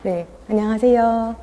네, 안녕하세요.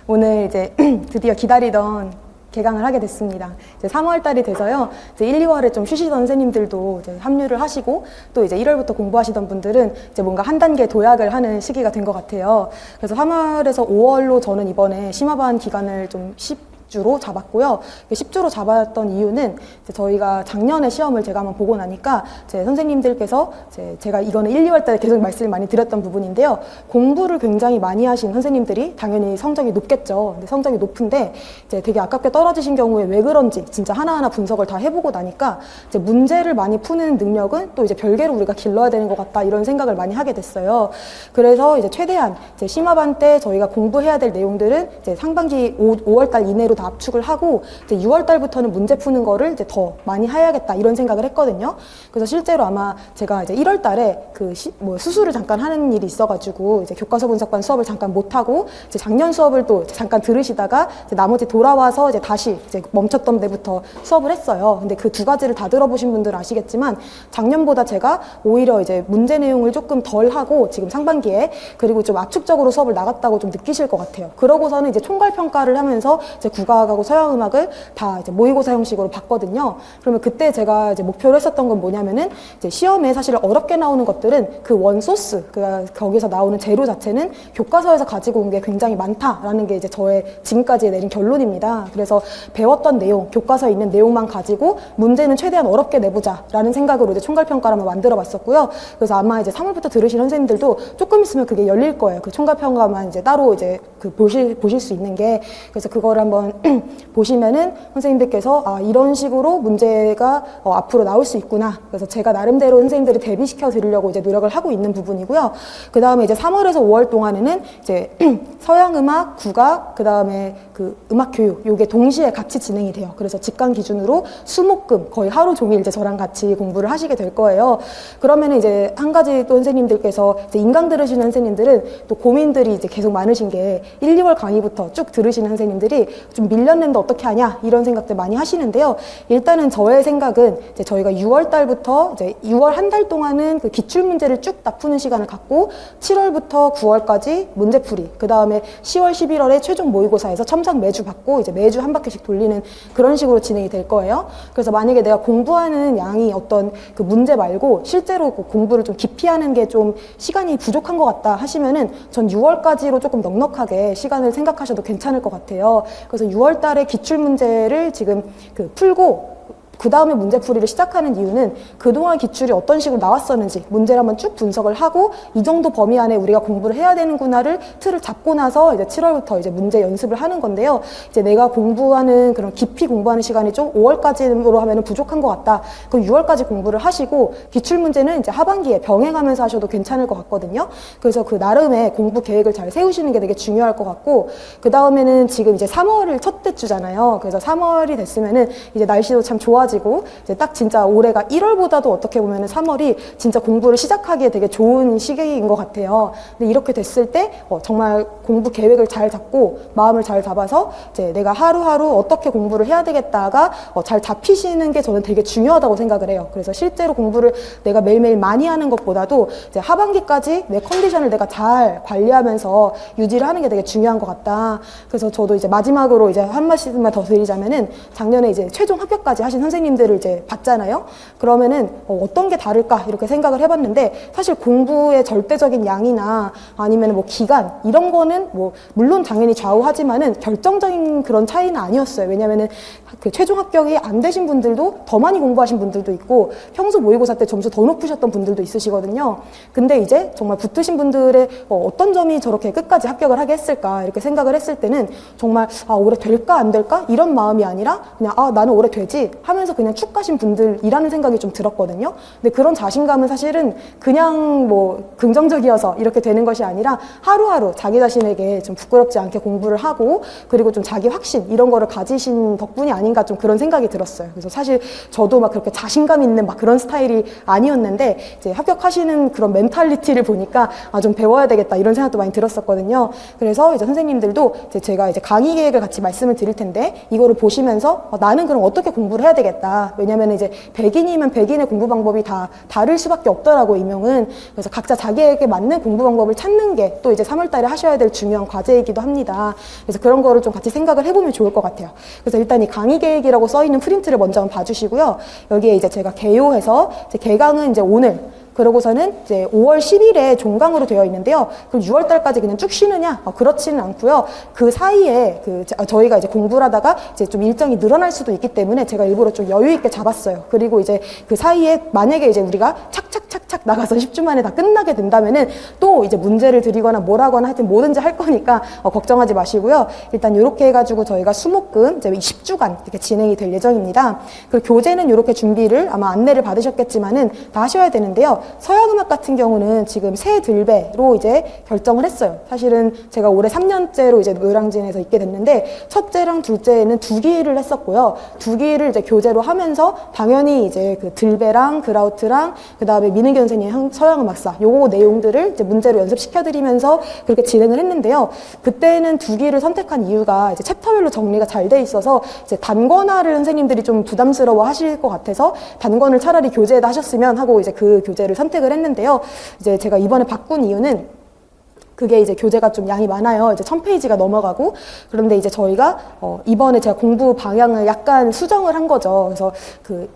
오늘 이제 드디어 기다리던 개강을 하게 됐습니다. 이제 3월 달이 돼서요. 이제 1, 2월에 좀 쉬시던 선생님들도 이제 합류를 하시고 또 이제 1월부터 공부하시던 분들은 이제 뭔가 한 단계 도약을 하는 시기가 된 것 같아요. 그래서 3월에서 5월로 저는 이번에 심화반 기간을 좀 10주로 잡았고요. 10주로 잡았던 이유는 이제 저희가 작년에 시험을 제가 한번 보고 나니까 제 선생님들께서 제가 이거는 1, 2월 달에 계속 말씀을 많이 드렸던 부분인데요. 공부를 굉장히 많이 하신 선생님들이 당연히 성적이 높겠죠. 근데 성적이 높은데 이제 되게 아깝게 떨어지신 경우에 왜 그런지 진짜 하나하나 분석을 다 해보고 나니까 이제 문제를 많이 푸는 능력은 또 이제 별개로 우리가 길러야 되는 것 같다 이런 생각을 많이 하게 됐어요. 그래서 이제 최대한 이제 심화반 때 저희가 공부해야 될 내용들은 이제 상반기 5월 달 이내로 다 압축을 하고 이제 6월 달부터는 문제 푸는 거를 이제 더 많이 해야겠다 이런 생각을 했거든요. 그래서 실제로 아마 제가 이제 1월 달에 그 수술을 잠깐 하는 일이 있어가지고 이제 교과서 분석반 수업을 잠깐 못 하고 이제 작년 수업을 또 잠깐 들으시다가 이제 나머지 돌아와서 이제 다시 이제 멈췄던 데부터 수업을 했어요. 근데 그 두 가지를 다 들어보신 분들은 아시겠지만 작년보다 제가 오히려 이제 문제 내용을 조금 덜 하고 지금 상반기에 그리고 좀 압축적으로 수업을 나갔다고 좀 느끼실 것 같아요. 그러고서는 이제 총괄 평가를 하면서 이제 국악하고 서양음악을 다 이제 모의고사 형식으로 봤거든요. 그러면 그때 제가 이제 목표로 했었던 건 뭐냐면은 이제 시험에 사실 어렵게 나오는 것들은 그 원 소스, 거기서 나오는 재료 자체는 교과서에서 가지고 온 게 굉장히 많다라는 게 이제 저의 지금까지 내린 결론입니다. 그래서 배웠던 내용, 교과서에 있는 내용만 가지고 문제는 최대한 어렵게 내보자라는 생각으로 이제 총괄 평가를 한번 만들어 봤었고요. 그래서 아마 이제 3월부터 들으시는 선생님들도 조금 있으면 그게 열릴 거예요. 그 총괄 평가만 이제 따로 이제 그 보실 수 있는 게. 그래서 그거를 한번 보시면은 선생님들께서 아, 이런 식으로 문제가 앞으로 나올 수 있구나. 그래서 제가 나름대로 선생님들을 대비시켜 드리려고 이제 노력을 하고 있는 부분이고요. 그 다음에 이제 3월에서 5월 동안에는 이제 서양음악, 국악, 그 다음에 그 음악교육, 요게 동시에 같이 진행이 돼요. 그래서 직강 기준으로 수목금 거의 하루 종일 이제 저랑 같이 공부를 하시게 될 거예요. 그러면은 이제 한 가지 또 선생님들께서 이제 인강 들으시는 선생님들은 또 고민들이 이제 계속 많으신 게 1, 2월 강의부터 쭉 들으시는 선생님들이 좀 밀렸는데 어떻게 하냐 이런 생각들 많이 하시는데요. 일단은 저의 생각은 이제 저희가 6월 달부터 이제 6월 한 달 동안은 그 기출 문제를 쭉 다 푸는 시간을 갖고 7월부터 9월까지 문제풀이, 그 다음에 10월, 11월에 최종 모의고사에서 첨삭 매주 받고 이제 매주 한 바퀴씩 돌리는 그런 식으로 진행이 될 거예요. 그래서 만약에 내가 공부하는 양이 어떤 그 문제 말고 실제로 그 공부를 좀 깊이 하는 게 좀 시간이 부족한 것 같다 하시면은 전 6월까지로 조금 넉넉하게 시간을 생각하셔도 괜찮을 것 같아요. 그래서 6월 달에 기출 문제를 지금 그 풀고 그 다음에 문제풀이를 시작하는 이유는 그동안 기출이 어떤 식으로 나왔었는지 문제를 한번 쭉 분석을 하고 이 정도 범위 안에 우리가 공부를 해야 되는구나를 틀을 잡고 나서 이제 7월부터 이제 문제 연습을 하는 건데요. 이제 내가 공부하는 그런 깊이 공부하는 시간이 좀 5월까지로 하면은 부족한 것 같다. 그럼 6월까지 공부를 하시고 기출 문제는 이제 하반기에 병행하면서 하셔도 괜찮을 것 같거든요. 그래서 그 나름의 공부 계획을 잘 세우시는 게 되게 중요할 것 같고 그 다음에는 지금 이제 3월을 첫째 주잖아요. 그래서 3월이 됐으면은 이제 날씨도 참 좋아지고 이제 딱 진짜 올해가 1월보다도 어떻게 보면 3월이 진짜 공부를 시작하기에 되게 좋은 시기인 것 같아요. 근데 이렇게 됐을 때 정말 공부 계획을 잘 잡고 마음을 잘 잡아서 이제 내가 하루하루 어떻게 공부를 해야 되겠다가 잘 잡히시는 게 저는 되게 중요하다고 생각을 해요. 그래서 실제로 공부를 내가 매일매일 많이 하는 것보다도 이제 하반기까지 내 컨디션을 내가 잘 관리하면서 유지를 하는 게 되게 중요한 것 같다. 그래서 저도 이제 마지막으로 이제 한 말씀만 더 드리자면은 작년에 이제 최종 합격까지 하신 선생님들을 이제 봤잖아요. 그러면은 어떤 게 다를까 이렇게 생각을 해봤는데 사실 공부의 절대적인 양이나 아니면 뭐 기간 이런 거는 뭐 물론 당연히 좌우하지만은 결정적인 그런 차이는 아니었어요. 왜냐면은 그 최종 합격이 안 되신 분들도 더 많이 공부하신 분들도 있고 평소 모의고사 때 점수 더 높으셨던 분들도 있으시거든요. 근데 이제 정말 붙으신 분들의 어떤 점이 저렇게 끝까지 합격을 하게 했을까 이렇게 생각을 했을 때는 정말 아 올해 될까 안 될까 이런 마음이 아니라 그냥 아 나는 올해 되지 하면서 그냥 쭉 가신 분들이라는 생각이 좀 들었거든요. 근데 그런 자신감은 사실은 그냥 뭐 긍정적이어서 이렇게 되는 것이 아니라 하루하루 자기 자신에게 좀 부끄럽지 않게 공부를 하고 그리고 좀 자기 확신 이런 거를 가지신 덕분이 아닌가 좀 그런 생각이 들었어요. 그래서 사실 저도 막 그렇게 자신감 있는 막 그런 스타일이 아니었는데 이제 합격하시는 그런 멘탈리티를 보니까 아 좀 배워야 되겠다 이런 생각도 많이 들었었거든요. 그래서 이제 선생님들도 이제 제가 이제 강의 계획을 같이 말씀을 드릴 텐데 이거를 보시면서 나는 그럼 어떻게 공부를 해야 되겠다 바꿔야겠다. 왜냐면 이제 백인이면 백인의 공부 방법이 다 다를 수밖에 없더라고, 임용은. 그래서 각자 자기에게 맞는 공부 방법을 찾는 게 또 이제 3월 달에 하셔야 될 중요한 과제이기도 합니다. 그래서 그런 거를 좀 같이 생각을 해보면 좋을 것 같아요. 그래서 일단 이 강의 계획이라고 써 있는 프린트를 먼저 한번 봐주시고요. 여기에 이제 제가 개요해서 이제 개강은 이제 오늘, 그러고서는 이제 5월 10일에 종강으로 되어 있는데요. 그럼 6월 달까지 그냥 쭉 쉬느냐? 그렇지는 않고요. 그 사이에 저희가 이제 공부를 하다가 이제 좀 일정이 늘어날 수도 있기 때문에 제가 일부러 좀 여유 있게 잡았어요. 그리고 이제 그 사이에 만약에 이제 우리가 착착착착 나가서 10주 만에 다 끝나게 된다면은 또 이제 문제를 드리거나 뭐라거나 하여튼 뭐든지 할 거니까 걱정하지 마시고요. 일단 이렇게 해가지고 저희가 수목금 이제 10주간 이렇게 진행이 될 예정입니다. 그리고 교재는 이렇게 준비를 아마 안내를 받으셨겠지만은 다 하셔야 되는데요. 서양음악 같은 경우는 지금 새 들배로 이제 결정을 했어요. 사실은 제가 올해 3년째로 이제 노량진에서 있게 됐는데 첫째랑 둘째는 2기를 했었고요. 2기를 이제 교재로 하면서 당연히 이제 그 들배랑 그라우트랑 그 다음에 민은기 선생님 서양음악사 요거 내용들을 이제 문제로 연습시켜드리면서 그렇게 진행을 했는데요. 그때는 2기를 선택한 이유가 이제 챕터별로 정리가 잘 돼 있어서 이제 단권화를 선생님들이 좀 부담스러워 하실 것 같아서 단권을 차라리 교재에다 하셨으면 하고 이제 그 교재를 선택을 했는데요. 이제 제가 이번에 바꾼 이유는 그게 이제 교재가 좀 양이 많아요. 이제 1000페이지가 넘어가고. 그런데 이제 저희가 이번에 제가 공부 방향을 약간 수정을 한 거죠. 그래서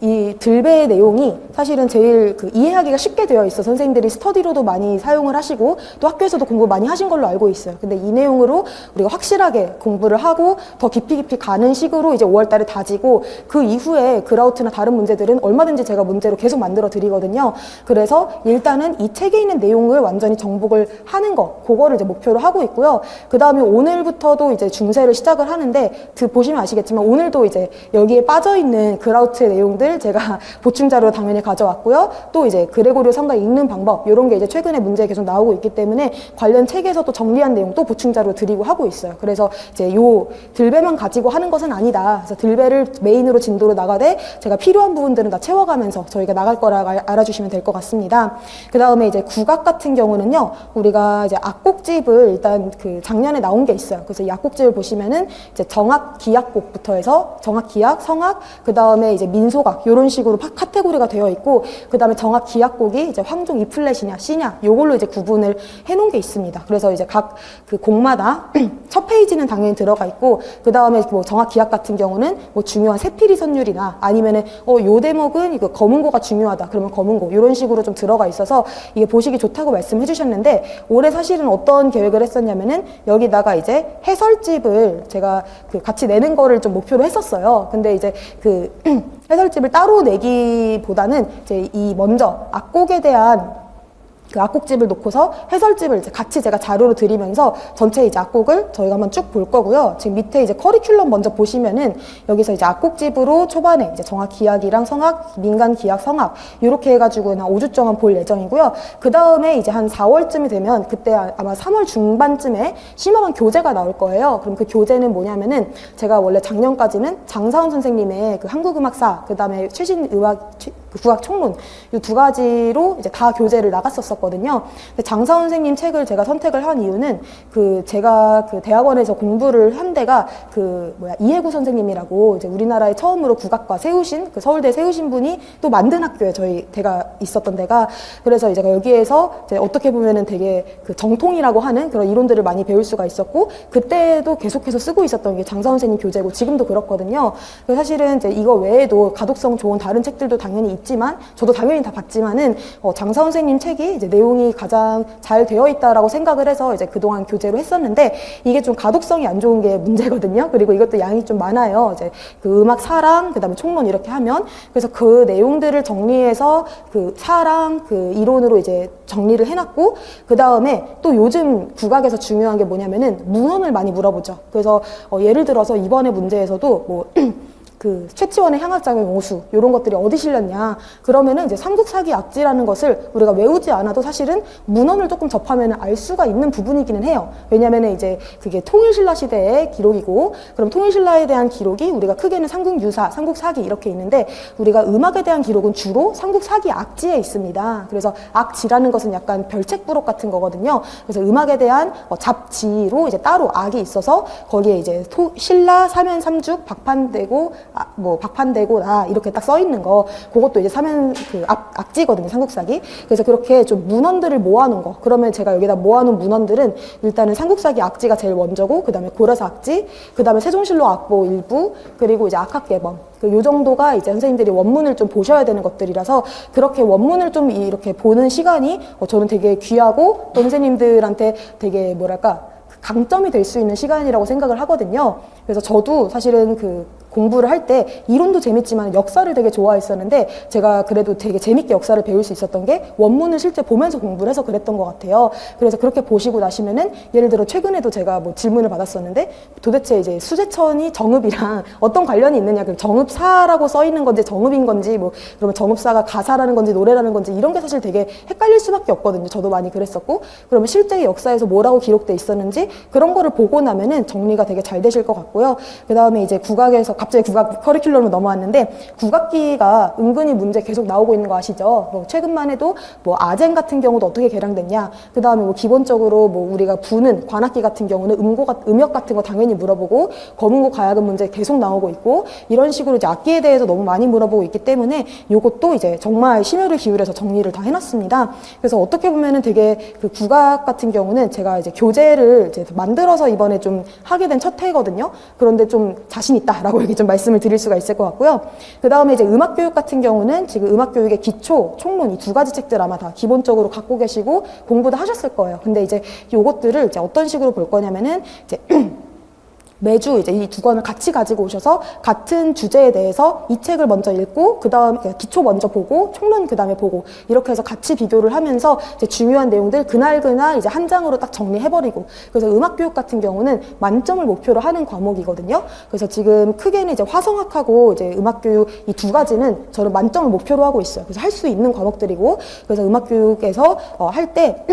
이 들배의 내용이 사실은 제일 이해하기가 쉽게 되어 있어. 선생님들이 스터디로도 많이 사용을 하시고 또 학교에서도 공부 많이 하신 걸로 알고 있어요. 근데 이 내용으로 우리가 확실하게 공부를 하고 더 깊이 가는 식으로 이제 5월 달에 다지고 그 이후에 그라우트나 다른 문제들은 얼마든지 제가 문제로 계속 만들어 드리거든요. 그래서 일단은 이 책에 있는 내용을 완전히 정복을 하는 거, 그거를 이제 목표로 하고 있고요. 그 다음에 오늘부터도 이제 중세를 시작을 하는데 보시면 아시겠지만 오늘도 이제 여기에 빠져있는 그라우트의 내용들 제가 보충자료로 당연히 가져왔고요. 또 이제 그레고리오 성가 읽는 방법 이런 게 이제 최근에 문제에 계속 나오고 있기 때문에 관련 책에서 또 정리한 내용 또 보충자료 드리고 하고 있어요. 그래서 이제 요 들배만 가지고 하는 것은 아니다. 그래서 들배를 메인으로 진도로 나가되 제가 필요한 부분들은 다 채워가면서 저희가 나갈 거라 알아주시면 될 것 같습니다. 그 다음에 이제 국악 같은 경우는요. 우리가 이제 악곡집을 일단 작년에 나온 게 있어요. 그래서 이 악곡집을 보시면은 이제 정악, 기악곡부터 해서 정악, 기악, 성악, 그 다음에 이제 민소각 이런 식으로 카테고리가 되어 있고 그 다음에 정악, 기악곡이 이제 황종 E 플랫이냐 C냐 요걸로 이제 구분을 해놓은 게 있습니다. 그래서 이제 각 그 곡마다 첫 페이지는 당연히 들어가 있고 그 다음에 뭐 정악, 기악 같은 경우는 뭐 중요한 세피리 선율이나 아니면은 요 대목은 이거 검은고가 중요하다 그러면 검은고 이런 식으로 좀 들어가 있어서 이게 보시기 좋다고 말씀해 주셨는데 올해 사실은 어떤 계획을 했었냐면은 여기다가 이제 해설집을 제가 같이 내는 거를 좀 목표로 했었어요. 근데 이제 해설집을 따로 내기보다는 이제 먼저 악곡에 대한 악곡집을 놓고서 해설집을 이제 같이 제가 자료로 드리면서 전체 이제 악곡을 저희가 한번 쭉 볼 거고요. 지금 밑에 이제 커리큘럼 먼저 보시면은 여기서 이제 악곡집으로 초반에 이제 정악, 기악이랑 성악, 민간, 기악, 성악 이렇게 해가지고 한 5주 동안 볼 예정이고요. 그 다음에 이제 한 4월쯤이 되면 그때 아마 3월 중반쯤에 심화반 교재가 나올 거예요. 그럼 그 교재는 뭐냐면은 제가 원래 작년까지는 장사훈 선생님의 한국음악사 그 다음에 최신 국악 총론 이 두 가지로 이제 다 교재를 나갔었거든요. 근데 장사훈 선생님 책을 제가 선택을 한 이유는 제가 대학원에서 공부를 한 데가 이해구 선생님이라고 이제 우리나라에 처음으로 국악과 세우신 서울대 세우신 분이 또 만든 학교에 저희 대가 있었던 데가 그래서 이제 여기에서 이제 어떻게 보면은 되게 정통이라고 하는 그런 이론들을 많이 배울 수가 있었고 그때도 계속해서 쓰고 있었던 게 장사훈 선생님 교재고 지금도 그렇거든요. 그래서 사실은 이제 이거 외에도 가독성 좋은 다른 책들도 당연히 있지만 저도 당연히 다 봤지만은 장사훈 선생님 책이 이제 내용이 가장 잘 되어 있다라고 생각을 해서 이제 그동안 교재로 했었는데 이게 좀 가독성이 안 좋은 게 문제거든요. 그리고 이것도 양이 좀 많아요. 이제 음악 사랑 그다음에 총론 이렇게 하면 그래서 그 내용들을 정리해서 사랑 이론으로 이제 정리를 해놨고 그 다음에 또 요즘 국악에서 중요한 게 뭐냐면은 문헌을 많이 물어보죠. 그래서 예를 들어서 이번에 문제에서도 뭐 최치원의 향악작용 오수 이런 것들이 어디 실렸냐 그러면은 이제 삼국사기 악지라는 것을 우리가 외우지 않아도 사실은 문헌을 조금 접하면 알 수가 있는 부분이기는 해요. 왜냐면은 이제 그게 통일신라 시대의 기록이고 그럼 통일신라에 대한 기록이 우리가 크게는 삼국유사, 삼국사기 이렇게 있는데 우리가 음악에 대한 기록은 주로 삼국사기 악지에 있습니다. 그래서 악지라는 것은 약간 별책부록 같은 거거든요. 그래서 음악에 대한 잡지로 이제 따로 악이 있어서 거기에 이제 신라, 사면, 삼죽, 박판대고 뭐 박판되고 나 이렇게 딱 써 있는 거, 그것도 이제 사면 그 악지거든요, 삼국사기. 그래서 그렇게 좀 문헌들을 모아놓은 거. 그러면 제가 여기다 모아놓은 문헌들은 일단은 삼국사기 악지가 제일 먼저고, 그 다음에 고려사 악지, 그 다음에 세종실록 악보 일부, 그리고 이제 악학개범. 요 정도가 이제 선생님들이 원문을 좀 보셔야 되는 것들이라서, 그렇게 원문을 좀 이렇게 보는 시간이 저는 되게 귀하고 또 선생님들한테 되게 뭐랄까 강점이 될 수 있는 시간이라고 생각을 하거든요. 그래서 저도 사실은 그 공부를 할 때 이론도 재밌지만 역사를 되게 좋아했었는데, 제가 그래도 되게 재밌게 역사를 배울 수 있었던 게 원문을 실제 보면서 공부를 해서 그랬던 것 같아요. 그래서 그렇게 보시고 나시면은, 예를 들어 최근에도 제가 뭐 질문을 받았었는데, 도대체 이제 수제천이 정읍이랑 어떤 관련이 있느냐, 그 정읍사라고 써 있는 건지 정읍인 건지, 뭐 그러면 정읍사가 가사라는 건지 노래라는 건지, 이런 게 사실 되게 헷갈릴 수밖에 없거든요. 저도 많이 그랬었고, 그러면 실제 역사에서 뭐라고 기록돼 있었는지 그런 거를 보고 나면은 정리가 되게 잘 되실 것 같고요. 그 다음에 이제 국악에서 갑자기 국악 커리큘럼으로 넘어왔는데, 국악기가 은근히 문제 계속 나오고 있는 거 아시죠? 뭐 최근만 해도 뭐 아쟁 같은 경우도 어떻게 개량됐냐, 그 다음에 뭐 기본적으로 뭐 우리가 부는 관악기 같은 경우는 음역 같은 거 당연히 물어보고, 검은고 가야금 문제 계속 나오고 있고, 이런 식으로 이제 악기에 대해서 너무 많이 물어보고 있기 때문에 요것도 이제 정말 심혈을 기울여서 정리를 다 해놨습니다. 그래서 어떻게 보면은 되게 그 국악 같은 경우는 제가 이제 교재를 이제 만들어서 이번에 좀 하게 된 첫 해거든요. 그런데 좀 자신 있다라고 이렇게 좀 말씀을 드릴 수가 있을 것 같고요. 그 다음에 이제 음악교육 같은 경우는 지금 음악교육의 기초, 총론 이 두 가지 책들 아마 다 기본적으로 갖고 계시고 공부도 하셨을 거예요. 근데 이제 요것들을 이제 어떤 식으로 볼 거냐면은 이제 매주 이제 이 두 권을 같이 가지고 오셔서 같은 주제에 대해서 이 책을 먼저 읽고, 그 다음 기초 먼저 보고, 총론 그 다음에 보고, 이렇게 해서 같이 비교를 하면서 이제 중요한 내용들 그날 이제 한 장으로 딱 정리해버리고. 그래서 음악교육 같은 경우는 만점을 목표로 하는 과목이거든요. 그래서 지금 크게는 이제 화성학하고 이제 음악교육 이 두 가지는 저는 만점을 목표로 하고 있어요. 그래서 할 수 있는 과목들이고, 그래서 음악교육에서 할 때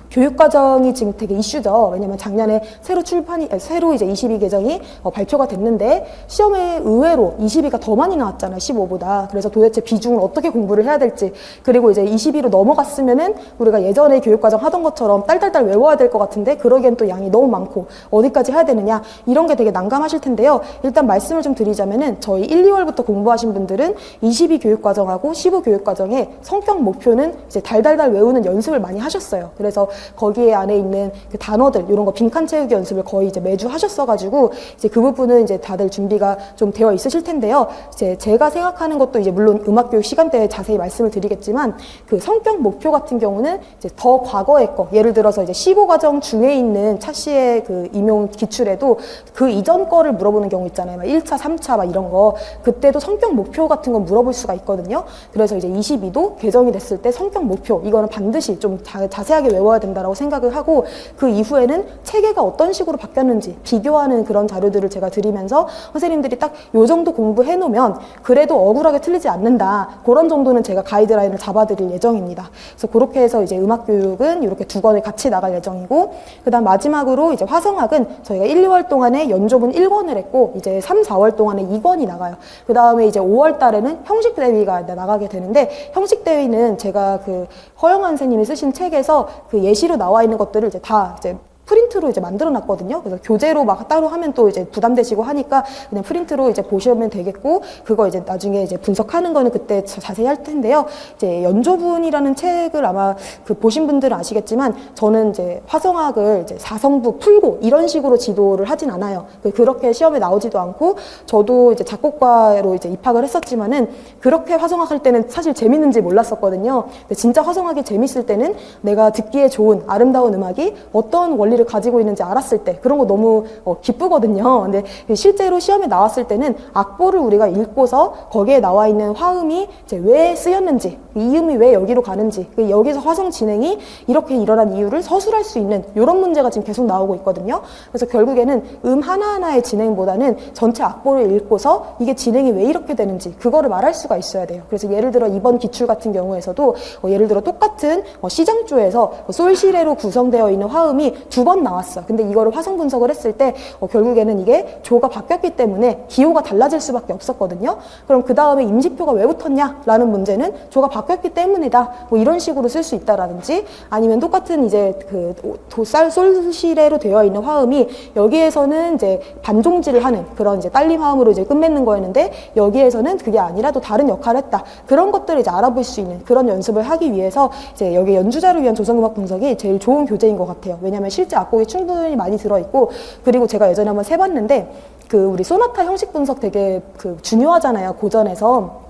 교육과정이 지금 되게 이슈죠. 왜냐면 작년에 새로 이제 22 개정이 발표가 됐는데, 시험에 의외로 22가 더 많이 나왔잖아요, 15보다. 그래서 도대체 비중을 어떻게 공부를 해야 될지, 그리고 이제 22로 넘어갔으면은 우리가 예전에 교육과정 하던 것처럼 딸딸딸 외워야 될 것 같은데, 그러기엔 또 양이 너무 많고 어디까지 해야 되느냐, 이런 게 되게 난감하실 텐데요. 일단 말씀을 좀 드리자면은, 저희 1, 2월부터 공부하신 분들은 22 교육과정하고 15 교육과정의 성격 목표는 이제 달달달 외우는 연습을 많이 하셨어요. 그래서 거기에 안에 있는 그 단어들, 이런 거 빈칸 채우기 연습을 거의 이제 매주 하셨어가지고, 이제 그 부분은 이제 다들 준비가 좀 되어 있으실 텐데요. 이제 제가 생각하는 것도 이제 물론 음악교육 시간대에 자세히 말씀을 드리겠지만, 그 성격 목표 같은 경우는 이제 더 과거의 거, 예를 들어서 이제 15과정 중에 있는 차 씨의 그 임용 기출에도 그 이전 거를 물어보는 경우 있잖아요. 막 1차, 3차 막 이런 거. 그때도 성격 목표 같은 건 물어볼 수가 있거든요. 그래서 이제 22도 개정이 됐을 때 성격 목표, 이거는 반드시 좀 자세하게 외워야 된다라고 생각을 하고, 그 이후에는 체계가 어떤 식으로 바뀌었는지 비교하는 그런 자료들을 제가 드리면서, 선생님들이 딱 요 정도 공부해 놓으면 그래도 억울하게 틀리지 않는다, 그런 정도는 제가 가이드라인을 잡아드릴 예정입니다. 그래서 그렇게 해서 이제 음악교육은 이렇게 두 권을 같이 나갈 예정이고, 그 다음 마지막으로 이제 화성학은 저희가 1, 2월 동안에 연조분 1권을 했고, 이제 3, 4월 동안에 2권이 나가요. 그 다음에 이제 5월 달에는 형식대위가 나가게 되는데, 형식대위는 제가 그 허영환 선생님이 쓰신 책에서 그 예시로 나와 있는 것들을 이제 다 이제 프린트로 이제 만들어 놨거든요. 그래서 교재로 막 따로 하면 또 이제 부담되시고 하니까 그냥 프린트로 이제 보시면 되겠고, 그거 이제 나중에 이제 분석하는 거는 그때 자세히 할 텐데요. 이제 연조분이라는 책을 아마 그 보신 분들은 아시겠지만, 저는 이제 화성학을 이제 4성부 풀고 이런 식으로 지도를 하진 않아요. 그렇게 시험에 나오지도 않고, 저도 이제 작곡과로 이제 입학을 했었지만은 그렇게 화성학 할 때는 사실 재밌는지 몰랐었거든요. 근데 진짜 화성학이 재밌을 때는 내가 듣기에 좋은 아름다운 음악이 어떤 원리를 가지고 있는지 알았을 때, 그런 거 너무 기쁘거든요. 근데 실제로 시험에 나왔을 때는 악보를 우리가 읽고서 거기에 나와 있는 화음이 이제 왜 쓰였는지, 이음이 왜 여기로 가는지, 여기서 화성 진행이 이렇게 일어난 이유를 서술할 수 있는 이런 문제가 지금 계속 나오고 있거든요. 그래서 결국에는 음 하나하나의 진행보다는 전체 악보를 읽고서 이게 진행이 왜 이렇게 되는지 그거를 말할 수가 있어야 돼요. 그래서 예를 들어 이번 기출 같은 경우에서도 예를 들어 똑같은 C장조에서 솔시레로 구성되어 있는 화음이 두 번 나왔어. 근데 이거를 화성 분석을 했을 때 결국에는 이게 조가 바뀌었기 때문에 기호가 달라질 수밖에 없었거든요. 그럼 그 다음에 임시표가 왜 붙었냐라는 문제는 조가 바뀌었기 때문이다. 뭐 이런 식으로 쓸 수 있다라든지, 아니면 똑같은 이제 그 도쌀 솔시레로 되어 있는 화음이 여기에서는 이제 반종질을 하는 그런 이제 딸림 화음으로 이제 끝맺는 거였는데 여기에서는 그게 아니라 또 다른 역할을 했다. 그런 것들을 이제 알아볼 수 있는 그런 연습을 하기 위해서 이제 여기 연주자를 위한 조성음악 분석이 제일 좋은 교재인 것 같아요. 왜냐하면 실제 악곡이 충분히 많이 들어있고, 그리고 제가 예전에 한번 세봤는데 그 우리 소나타 형식 분석 되게 그 중요하잖아요, 고전에서.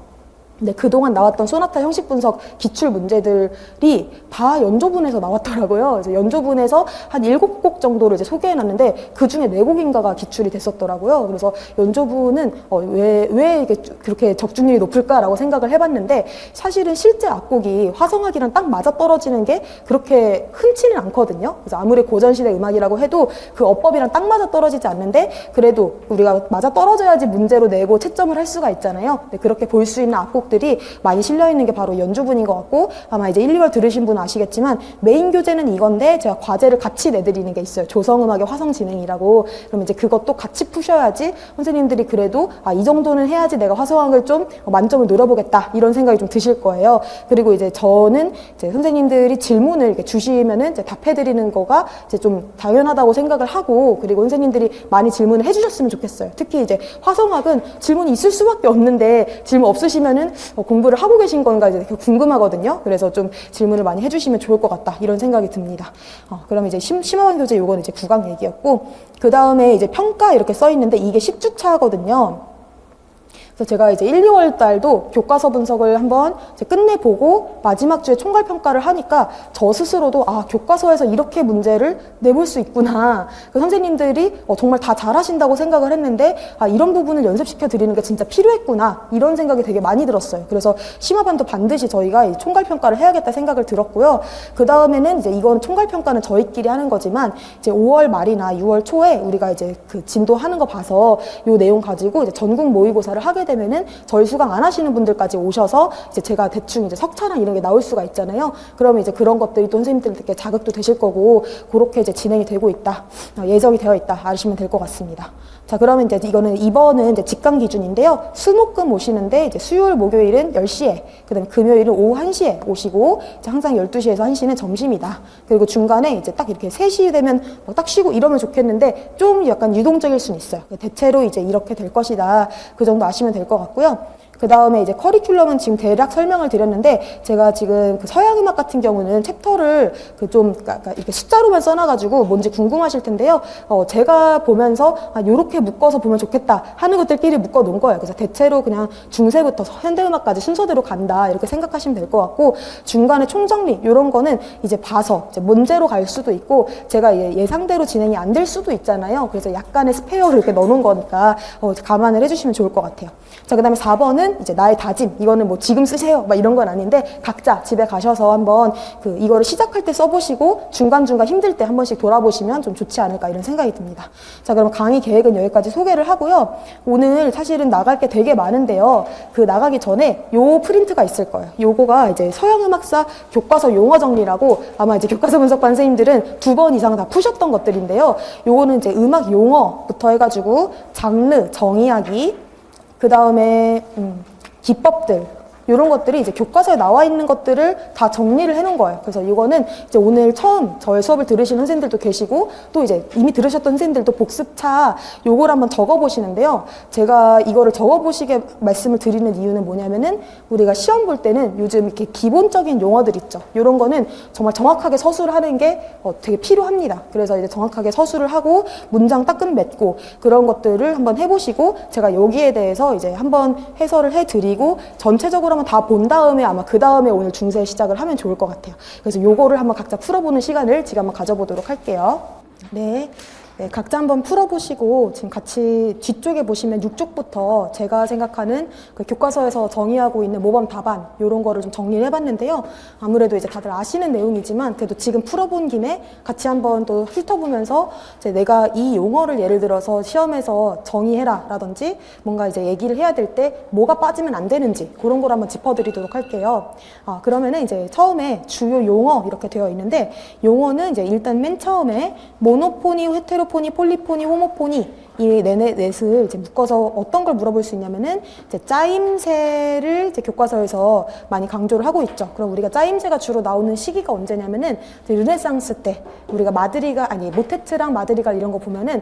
근데 그동안 나왔던 소나타 형식 분석 기출 문제들이 다 연조분에서 나왔더라고요. 그래서 연조분에서 한 7곡 정도를 이제 소개해놨는데 그 중에 4곡인가가 기출이 됐었더라고요. 그래서 연조분은 왜 이게 그렇게 적중률이 높을까라고 생각을 해봤는데, 사실은 실제 악곡이 화성악이랑 딱 맞아떨어지는 게 그렇게 흔치는 않거든요. 그래서 아무리 고전시대 음악이라고 해도 그 어법이랑 딱 맞아떨어지지 않는데, 그래도 우리가 맞아떨어져야지 문제로 내고 채점을 할 수가 있잖아요. 그렇게 볼 수 있는 악곡 들이 많이 실려 있는 게 바로 연주분인 것 같고, 아마 이제 1, 2월 들으신 분은 아시겠지만 메인 교재는 이건데 제가 과제를 같이 내드리는 게 있어요. 조성음악의 화성진흥이라고. 그럼 이제 그것도 같이 푸셔야지 선생님들이 그래도 이 정도는 해야지 내가 화성학을 좀 만점을 노려보겠다 이런 생각이 좀 드실 거예요. 그리고 이제 저는 이제 선생님들이 질문을 이렇게 주시면은 이제 답해드리는 거가 이제 좀 당연하다고 생각을 하고, 그리고 선생님들이 많이 질문을 해주셨으면 좋겠어요. 특히 이제 화성학은 질문이 있을 수밖에 없는데 질문 없으시면은 공부를 하고 계신 건가 이제 궁금하거든요. 그래서 좀 질문을 많이 해주시면 좋을 것 같다 이런 생각이 듭니다. 그럼 이제 심화반 교재 요건 이제 9강 얘기였고, 그 다음에 이제 평가 이렇게 써 있는데 이게 10주차거든요. 그래서 제가 이제 1, 2월 달도 교과서 분석을 한번 이제 끝내보고 마지막 주에 총괄 평가를 하니까 저 스스로도 교과서에서 이렇게 문제를 내볼 수 있구나. 그 선생님들이 정말 다 잘하신다고 생각을 했는데 이런 부분을 연습시켜 드리는 게 진짜 필요했구나. 이런 생각이 되게 많이 들었어요. 그래서 심화반도 반드시 저희가 이 총괄 평가를 해야겠다 생각을 들었고요. 그 다음에는 이제 이건 총괄 평가는 저희끼리 하는 거지만 이제 5월 말이나 6월 초에 우리가 이제 그 진도 하는 거 봐서 요 내용 가지고 이제 전국 모의고사를 하게 되면은 저희 수강 안 하시는 분들까지 오셔서 이제 제가 대충 이제 석차랑 이런 게 나올 수가 있잖아요. 그러면 이제 그런 것들이 또 선생님들께 자극도 되실 거고, 그렇게 이제 진행이 되고 있다, 예정이 되어 있다 아시면 될 것 같습니다. 자, 그러면 이제 이번은 이제 직강 기준인데요. 수목금 오시는데 이제 수요일 목요일은 10시에, 그다음에 금요일은 오후 1시에 오시고, 이제 항상 12시에서 1시는 점심이다. 그리고 중간에 이제 딱 이렇게 3시 되면 딱 쉬고 이러면 좋겠는데 좀 약간 유동적일 수는 있어요. 대체로 이제 이렇게 될 것이다. 그 정도 아시면 될 것 같고요. 그 다음에 이제 커리큘럼은 지금 대략 설명을 드렸는데, 제가 지금 그 서양음악 같은 경우는 챕터를 그러니까 이렇게 숫자로만 써놔가지고 뭔지 궁금하실 텐데요. 제가 보면서 요렇게 묶어서 보면 좋겠다 하는 것들끼리 묶어 놓은 거예요. 그래서 대체로 그냥 중세부터 현대음악까지 순서대로 간다 이렇게 생각하시면 될 것 같고, 중간에 총정리 요런 거는 이제 봐서 이제 문제로 갈 수도 있고, 제가 예상대로 진행이 안 될 수도 있잖아요. 그래서 약간의 스페어를 이렇게 넣어놓은 거니까 감안을 해주시면 좋을 것 같아요. 자, 그 다음에 4번은 이제 나의 다짐. 이거는 뭐 지금 쓰세요 막 이런 건 아닌데, 각자 집에 가셔서 한번 이거를 시작할 때 써보시고 중간중간 힘들 때 한 번씩 돌아보시면 좀 좋지 않을까 이런 생각이 듭니다. 자, 그럼 강의 계획은 여기까지 소개를 하고요. 오늘 사실은 나갈 게 되게 많은데요. 그 나가기 전에 요 프린트가 있을 거예요. 요거가 이제 서양음악사 교과서 용어 정리라고, 아마 이제 교과서 분석반 선생님들은 2번 이상 다 푸셨던 것들인데요. 요거는 이제 음악 용어부터 해가지고 장르, 정의하기, 그 다음에 기법들, 이런 것들이 이제 교과서에 나와 있는 것들을 다 정리를 해놓은 거예요. 그래서 이거는 이제 오늘 처음 저의 수업을 들으신 선생님들도 계시고, 또 이제 이미 들으셨던 선생님들도 복습차 요걸 한번 적어보시는데요. 제가 이거를 적어보시게 말씀을 드리는 이유는 뭐냐면은, 우리가 시험 볼 때는 요즘 이렇게 기본적인 용어들 있죠. 이런 거는 정말 정확하게 서술을 하는 게 되게 필요합니다. 그래서 이제 정확하게 서술을 하고 문장 딱 끝맺고 그런 것들을 한번 해보시고, 제가 여기에 대해서 이제 한번 해설을 해드리고 전체적으로 한번 다 본 다음에 아마 그 다음에 오늘 중세 시작을 하면 좋을 것 같아요. 그래서 요거를 한번 각자 풀어보는 시간을 지금 한번 가져보도록 할게요. 네. 네, 각자 한번 풀어보시고 지금 같이 뒤쪽에 보시면 6쪽부터 제가 생각하는 그 교과서에서 정의하고 있는 모범 답안 이런 거를 좀 정리를 해봤는데요. 아무래도 이제 다들 아시는 내용이지만 그래도 지금 풀어본 김에 같이 한번 또 훑어보면서 이제 내가 이 용어를 예를 들어서 시험에서 정의해라 라든지 뭔가 이제 얘기를 해야 될 때 뭐가 빠지면 안 되는지 그런 걸 한번 짚어드리도록 할게요. 그러면은 이제 처음에 주요 용어 이렇게 되어 있는데 용어는 이제 일단 맨 처음에 모노포니, 헤테로포니, 폴리포니, 호모포니 이 넷을 이제 묶어서 어떤 걸 물어볼 수 있냐면은 이제 짜임새를 이제 교과서에서 많이 강조를 하고 있죠. 그럼 우리가 짜임새가 주로 나오는 시기가 언제냐면은 이제 르네상스 때 우리가 모테트랑 마드리갈 이런 거 보면은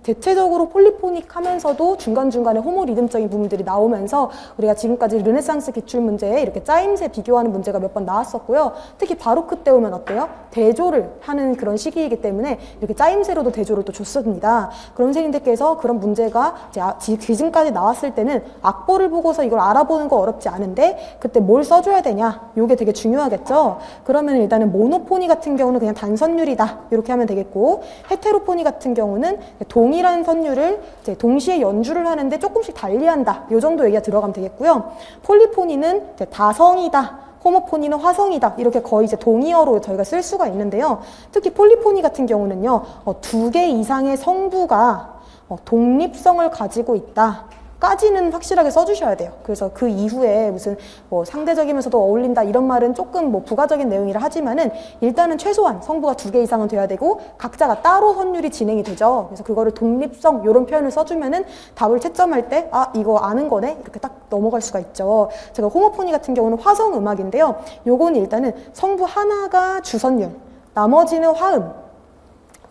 대체적으로 폴리포닉 하면서도 중간중간에 호모 리듬적인 부분들이 나오면서 우리가 지금까지 르네상스 기출 문제에 이렇게 짜임새 비교하는 문제가 몇 번 나왔었고요. 특히 바로크 때 오면 어때요? 대조를 하는 그런 시기이기 때문에 이렇게 짜임새로도 대조를 또 줬습니다. 그럼 선생님들께서 그런 문제가 지금까지 나왔을 때는 악보를 보고서 이걸 알아보는 거 어렵지 않은데 그때 뭘 써줘야 되냐? 이게 되게 중요하겠죠? 그러면 일단은 모노포니 같은 경우는 그냥 단선율이다. 이렇게 하면 되겠고 헤테로포니 같은 경우는 동일한 선율을 이제 동시에 연주를 하는데 조금씩 달리한다. 이 정도 얘기가 들어가면 되겠고요. 폴리포니는 이제 다성이다. 호모포니는 화성이다. 이렇게 거의 이제 동의어로 저희가 쓸 수가 있는데요. 특히 폴리포니 같은 경우는요, 2개 이상의 성부가 독립성을 가지고 있다. 까지는 확실하게 써주셔야 돼요. 그래서 그 이후에 무슨 뭐 상대적이면서도 어울린다 이런 말은 조금 뭐 부가적인 내용이라 하지만은 일단은 최소한 성부가 2개 이상은 돼야 되고 각자가 따로 선율이 진행이 되죠. 그래서 그거를 독립성 이런 표현을 써주면은 답을 채점할 때 이거 아는 거네 이렇게 딱 넘어갈 수가 있죠. 제가 호모포니 같은 경우는 화성 음악인데요. 요거는 일단은 성부 하나가 주선율, 나머지는 화음.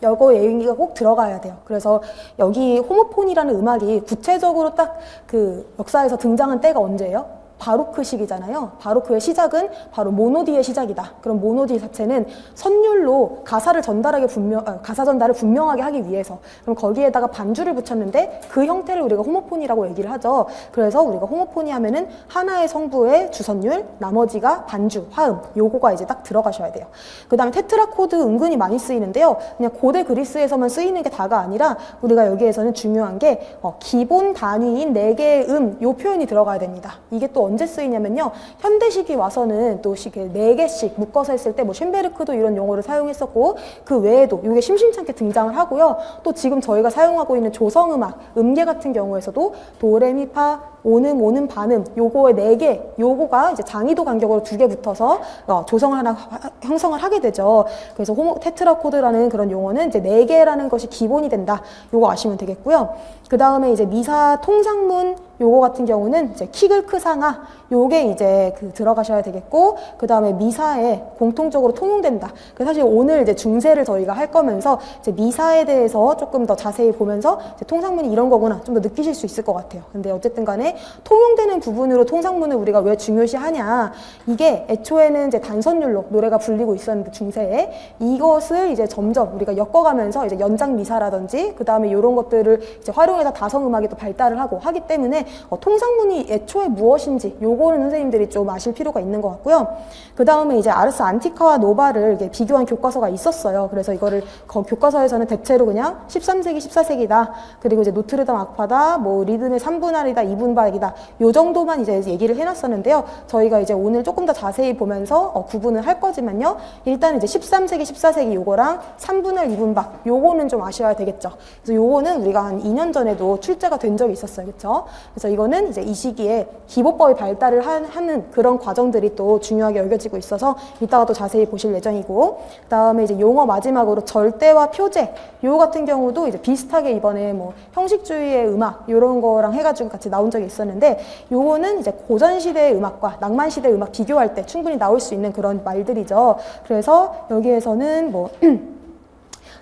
여거 얘기가 꼭 들어가야 돼요. 그래서 여기 호모폰이라는 음악이 구체적으로 딱 그 역사에서 등장한 때가 언제예요? 바로크식이잖아요. 바로크의 시작은 바로 모노디의 시작이다. 그럼 모노디 자체는 선율로 가사 전달을 분명하게 하기 위해서 그럼 거기에다가 반주를 붙였는데 그 형태를 우리가 호모폰이라고 얘기를 하죠. 그래서 우리가 호모폰이 하면은 하나의 성부의 주선율, 나머지가 반주, 화음 요거가 이제 딱 들어가셔야 돼요. 그 다음에 테트라코드 은근히 많이 쓰이는데요. 그냥 고대 그리스에서만 쓰이는 게 다가 아니라 우리가 여기에서는 중요한 게 기본 단위인 4개의 요 표현이 들어가야 됩니다. 이게 또 언제 쓰이냐면요. 현대식이 와서는 또 4개씩 묶어서 했을 때 뭐 쉔베르크도 이런 용어를 사용했었고 그 외에도 이게 심심찮게 등장을 하고요. 또 지금 저희가 사용하고 있는 조성음악, 음계 같은 경우에서도 도레미파 오는 반음 요거의 4개 요거가 이제 장이도 간격으로 2개 붙어서 조성을 하나 형성을 하게 되죠. 그래서 테트라코드라는 그런 용어는 이제 4개라는 것이 기본이 된다. 요거 아시면 되겠고요. 그 다음에 이제 미사 통상문 요거 같은 경우는 이제 키글크상하 요게 이제 들어가셔야 되겠고 그 다음에 미사에 공통적으로 통용된다. 사실 오늘 이제 중세를 저희가 할 거면서 이제 미사에 대해서 조금 더 자세히 보면서 이제 통상문이 이런 거구나 좀 더 느끼실 수 있을 것 같아요. 근데 어쨌든 간에 통용되는 부분으로 통상문을 우리가 왜 중요시하냐 이게 애초에는 이제 단선율로 노래가 불리고 있었는데 중세에 이것을 이제 점점 우리가 엮어가면서 이제 연장 미사라든지 그 다음에 이런 것들을 이제 활용해서 다성음악이 또 발달을 하기 때문에 통상문이 애초에 무엇인지 요거는 선생님들이 좀 아실 필요가 있는 것 같고요. 그 다음에 이제 아르스 안티카와 노바를 이렇게 비교한 교과서가 있었어요. 그래서 이거를 교과서에서는 대체로 그냥 13세기, 14세기다. 그리고 이제 노트르담 악파다, 뭐 리듬의 3분할이다, 2분박이다. 요 정도만 이제 얘기를 해놨었는데요. 저희가 이제 오늘 조금 더 자세히 보면서 구분을 할 거지만요. 일단 이제 13세기, 14세기 요거랑 3분할, 2분박 요거는 좀 아셔야 되겠죠. 그래서 요거는 우리가 한 2년 전에도 출제가 된 적이 있었어요. 그렇죠? 그래서 이거는 이제 이 시기에 기보법이 발달을 하는 그런 과정들이 또 중요하게 여겨지고 있어서 이따가 또 자세히 보실 예정이고 그 다음에 이제 용어 마지막으로 절대와 표제 요 같은 경우도 이제 비슷하게 이번에 뭐 형식주의의 음악 요런 거랑 해가지고 같이 나온 적이 있었는데 요거는 이제 고전시대의 음악과 낭만시대의 음악 비교할 때 충분히 나올 수 있는 그런 말들이죠. 그래서 여기에서는 뭐